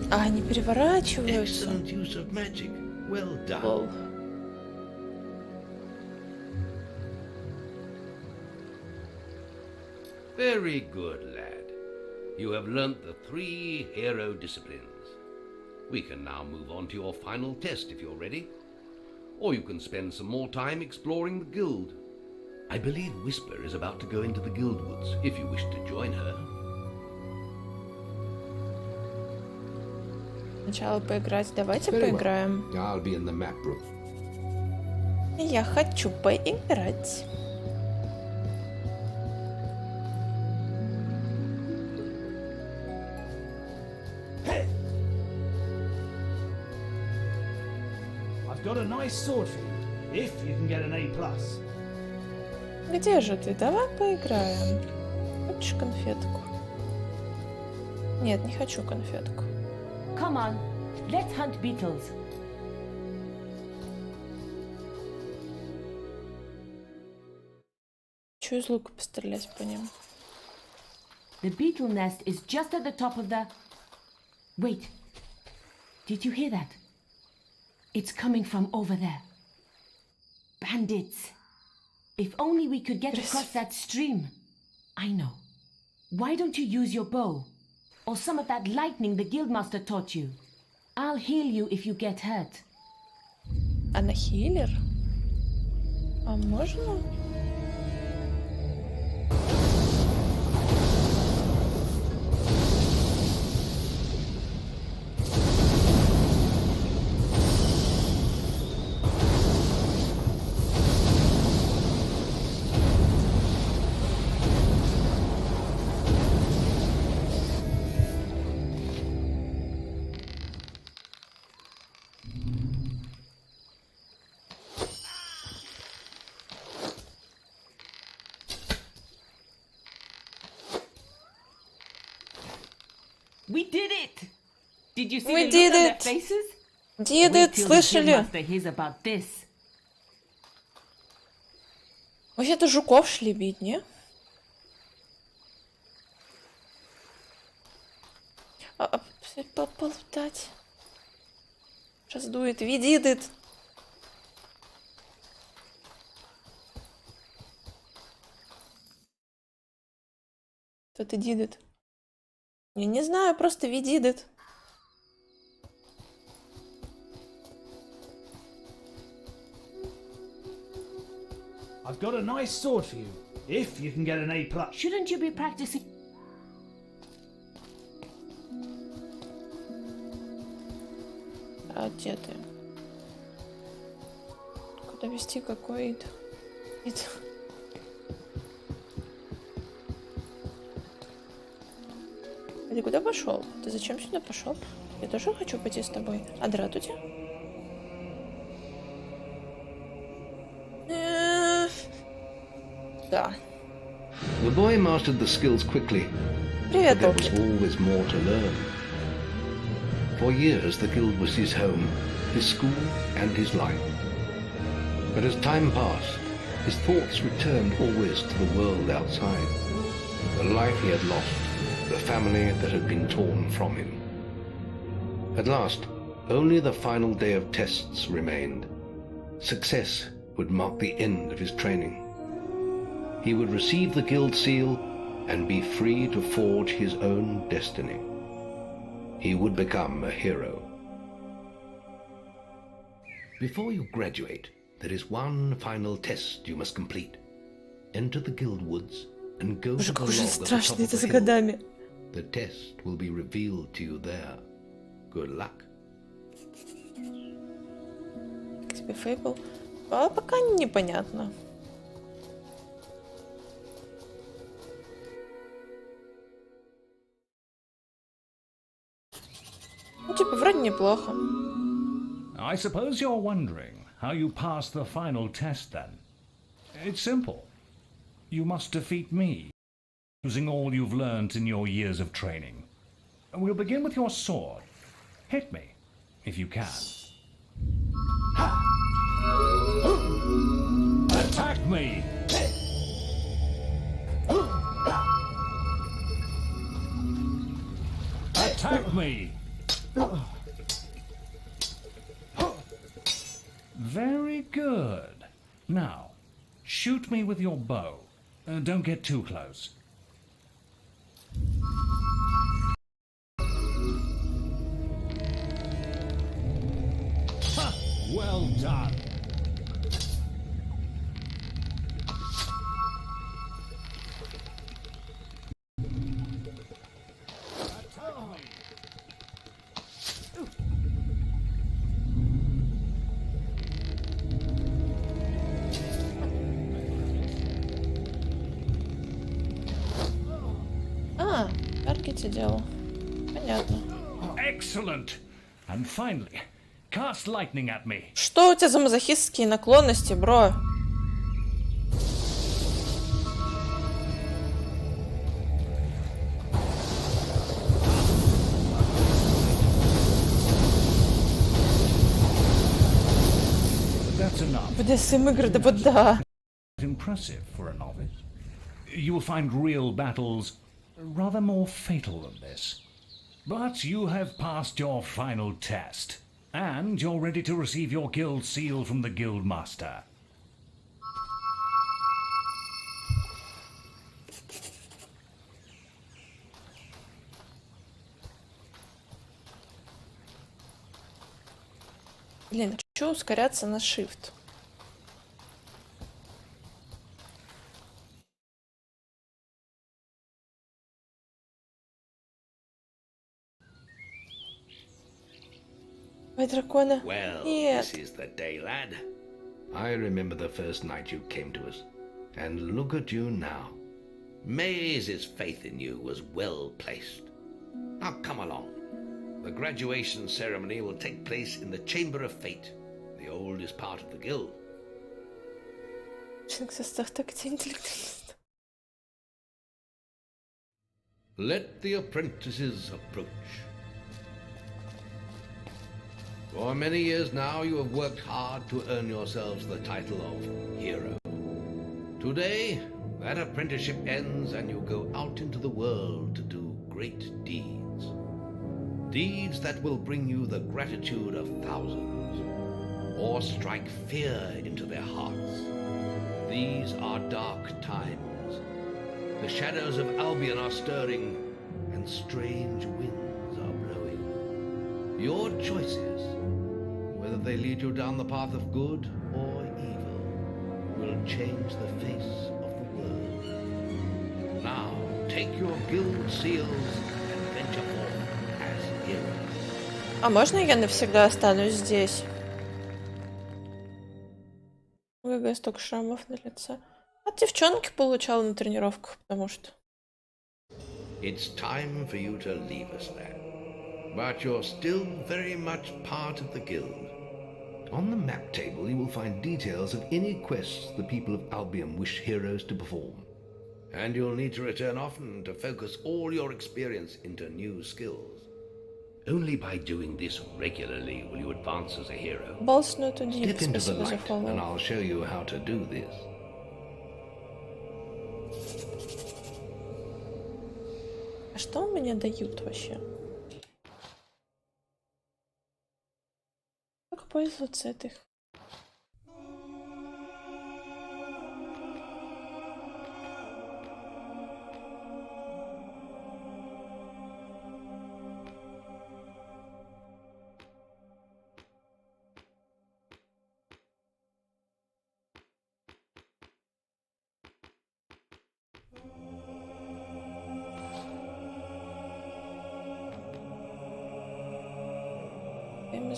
А, они переворачиваются. Excellent use of magic. Well done. Very good, lad. You have learnt the 3 hero disciplines. We can now move on to your final test if you're ready. or you can spend some more time exploring the guild. I believe Whisper is about to go into the guild woods, if you wish to join her. Сначала поиграть. Давайте Very well. поиграем. I'll be in the map room. Я хочу поиграть. I've got a nice sword for you, if you can get an A+. Где же ты? Давай поиграем. Хочешь конфетку? Нет, не хочу конфетку. Come on, let's hunt beetles. Хочу из лука пострелять по ним. The beetle nest is just at the top of the... Wait. Did you hear that? It's coming from over there. Bandits. If only we could get across that stream. I know. Why don't you use your bow? Or some of that lightning the guildmaster taught you. I'll heal you if you get hurt. Она хилер? А можно? We did it! Did you see We the did look on their it. faces? Did Wait it, till the слышали? guildmaster hears about this. Вообще-то жуков шли бить, не? Полутать. Раздует, видит. Кто-то дидит. Я не знаю, просто видит. I've got a nice sword for you, if you can get an A+. Shouldn't you be practicing? А где ты? Куда вести, какой ид? Ид. А ты куда пошел? Ты зачем сюда пошел? Я тоже хочу пойти с тобой. А дратути? Да. The boy mastered the skills quickly, Привет, but there was Волки. always more to learn. For years, the guild was his home, his school, and his life. But as time passed, his thoughts returned always to the world outside, the life he had lost, the family that had been torn from him. At last, only the final day of tests remained. Success would mark the end of his training. He would receive the guild seal and be free to forge his own destiny. He would become a hero. Before you graduate, there is one final test you must complete. Enter the guild woods and go to the Какой же log at the top страшный of это the за hill. годами. The test will be revealed to you there. Good luck. Как тебе Fable? А пока непонятно. Ну, типа, вроде неплохо. I suppose you're wondering how you pass the final test then. It's simple. You must defeat me, using all you've learned in your years of training. We'll begin with your sword. Hit me, if you can. Attack me! Attack me! Very good. Now, shoot me with your bow. Don't get too close. Ha! Well done. сути дела. Понятно. Excellent. And finally, cast lightning at me. Что у тебя за мазохистские наклонности, бро? That's enough. BDSM игры, да вот да. Impressive for a novice. You will find real battles rather more fatal than this. But you have passed your final test, and you're ready to receive your guild seal from the guild master. Блин, хочу ускоряться на shift. Ой, дракона. Well, Нет. this is the day, lad. I remember the first night you came to us, and look at you now. Maze's faith in you was well placed. Now come along. The graduation ceremony will take place in the Chamber of Fate, the oldest part of the guild. Let the apprentices approach. For many years now you have worked hard to earn yourselves the title of hero. Today, that apprenticeship ends and you go out into the world to do great deeds. Deeds that will bring you the gratitude of thousands, or strike fear into their hearts. These are dark times. The shadows of Albion are stirring, and strange winds are blowing. Your choices, whether they lead you down the path of good or evil, will change the face of the world. Now, take your guild seals and venture forth as heroes. А можно я навсегда останусь здесь? ГГ, столько шрамов на лице. От девчонки получала на тренировках, потому что... It's time for you to leave us, lad. But you're still very much part of the guild. On the map table, you will find details of any quests the people of Albion wish heroes to perform. And you'll need to return often to focus all your experience into new skills. Only by doing this regularly will you advance as a hero. Step into the light, and I'll show you how to do this. А что у меня дают вообще? Как пользоваться этой?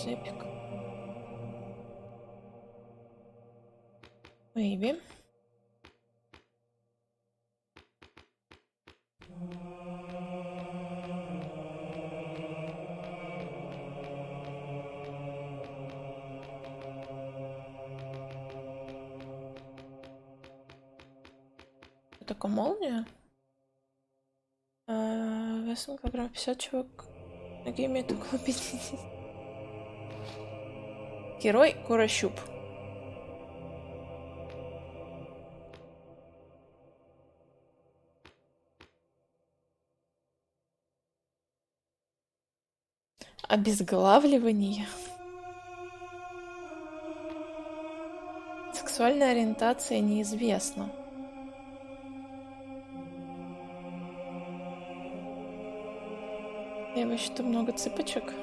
Эпик. Maybe. Такая молния. Весом программа 50 чувак. Ноги имеют около 50. Герой Курощуп. Обезглавливание. Сексуальная ориентация неизвестна. Я вообще-то много цыпочек.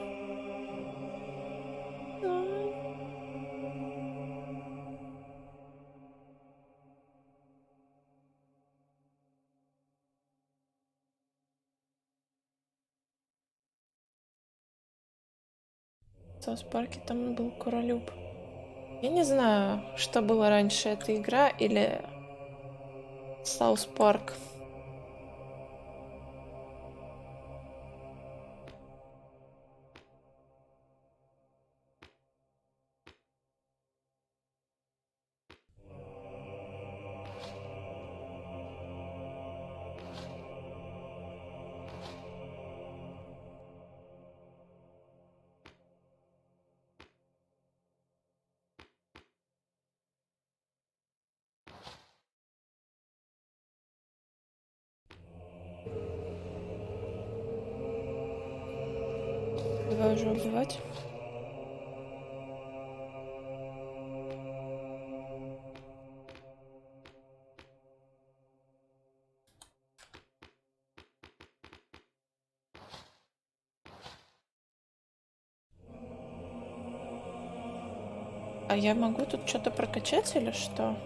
В Саус-парке там был Королюб. Я не знаю, что было раньше, эта игра или Саус-парк. тоже убивать. А я могу тут что-то прокачать или что?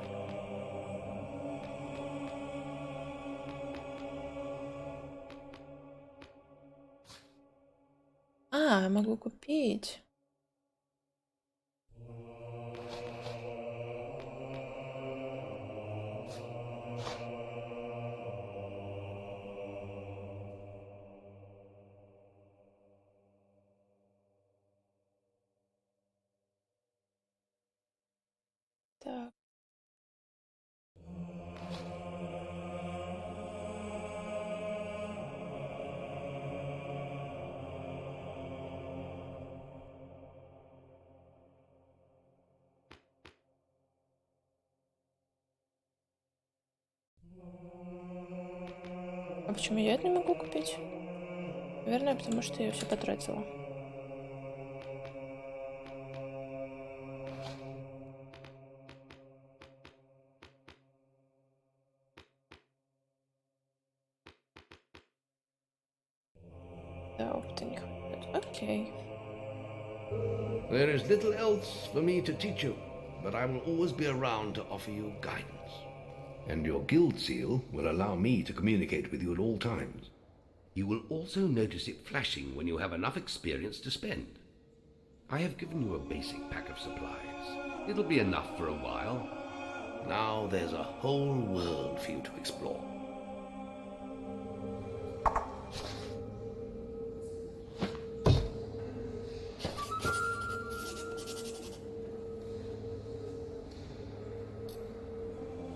А, я могу купить. Так. А почему я это не могу купить? Наверное, потому что я все потратила. Да, опыта не хватает. Окей. There is little else for me to teach you, but I will always be around to offer you guidance. And your guild seal will allow me to communicate with you at all times. You will also notice it flashing when you have enough experience to spend. I have given you a basic pack of supplies. It'll be enough for a while. Now there's a whole world for you to explore.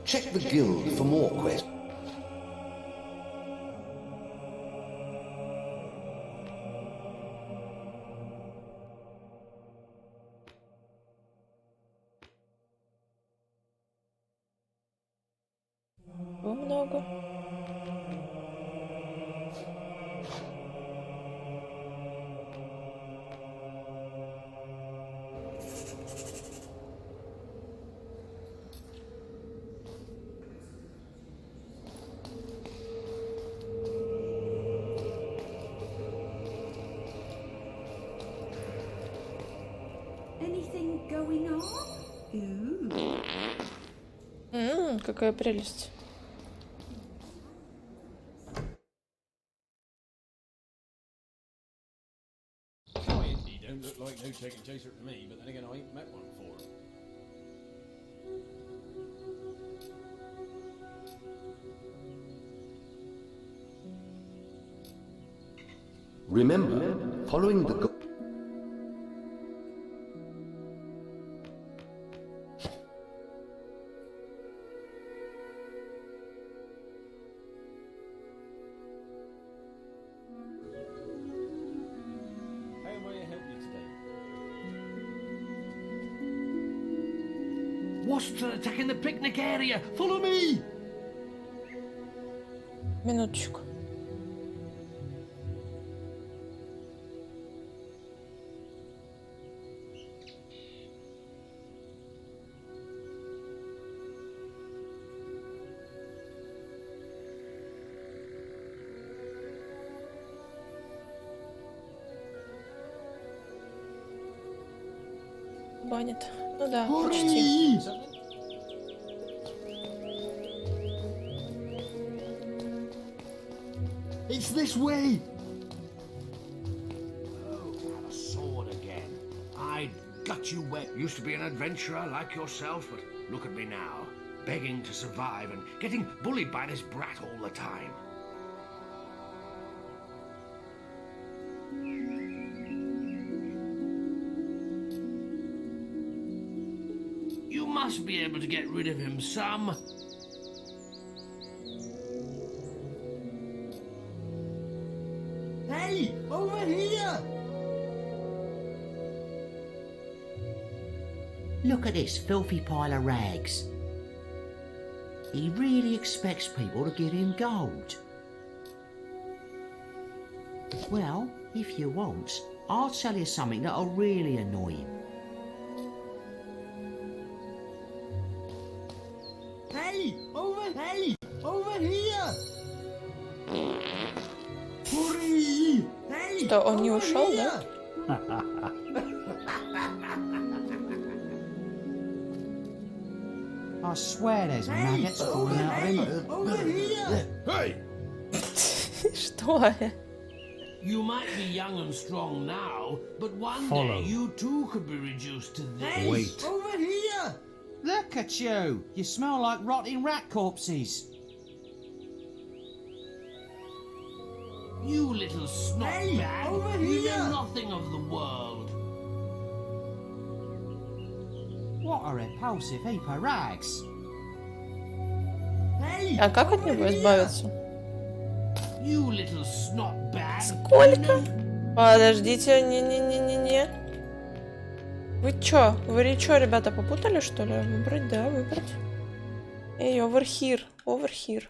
Check the guild for more quests. Много. Anything going on? Какая прелесть. He don't look like no chicken chaser to me, but then again, I ain't met one before. Remember, following the How may I help you today? Wasps are attacking the picnic area. Follow me. Минуточку. Банит. Ну да, почти. It's this way! Oh, a sword again. I'd gut you wet. Used to be an adventurer like yourself, but look at me now. Begging to survive and getting bullied by this brat all the time. You must be able to get rid of him some. Hey! Over here! Look at this filthy pile of rags. He really expects people to give him gold. Well, if you want, I'll tell you something that'll really annoy him. Hey, over here! Hurry! Hey, Что, он не ушел, да? I swear there's maggots falling out of him. Over here! Hey! Что? You might be young and strong now, but one Follow. day you too could be reduced to this. Hey, Wait. over here! Look at you! You smell like rotting rat corpses. You little snot Hey, bag! over You here. know nothing of the world. What a repulsive heap of rags. Hey, А как от него избавиться? You little snot bag! Сколько? Подождите, не-не-не-не-не. Вы чё? Вы чё, ребята, попутали, что ли? Выбрать, да, выбрать. Эй, over here, over here.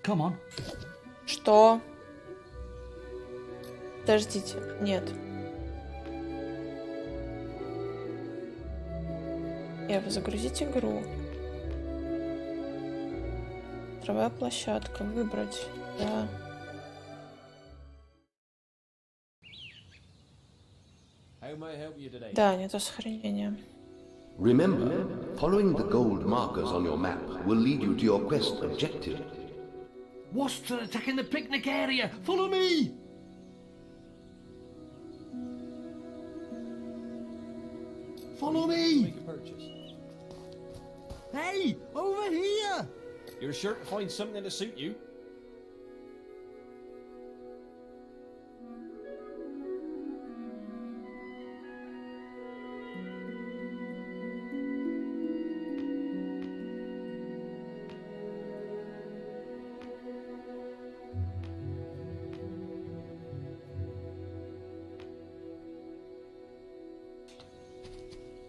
Come on. Что? Подождите, нет. Эва, загрузить игру. Игровая площадка, выбрать, да. How may I help you today? Да, не то сохранение. Remember, following the gold markers on your map will lead you to your quest objective. Wasps are attacking the picnic area! Follow me! Follow me! Make a purchase. hey, over here! You're sure to find something to suit you.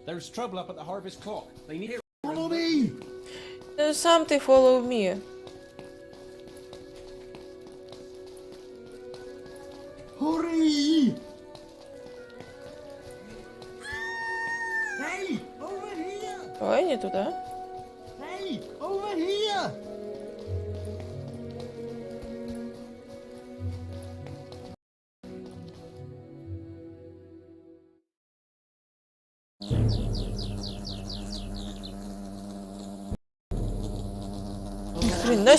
There's trouble up at the harvest clock. They need it. Follow me! Сам ты follow me. Hurry! Hey, over here! Ой, не туда. Hey, over here! Блин, на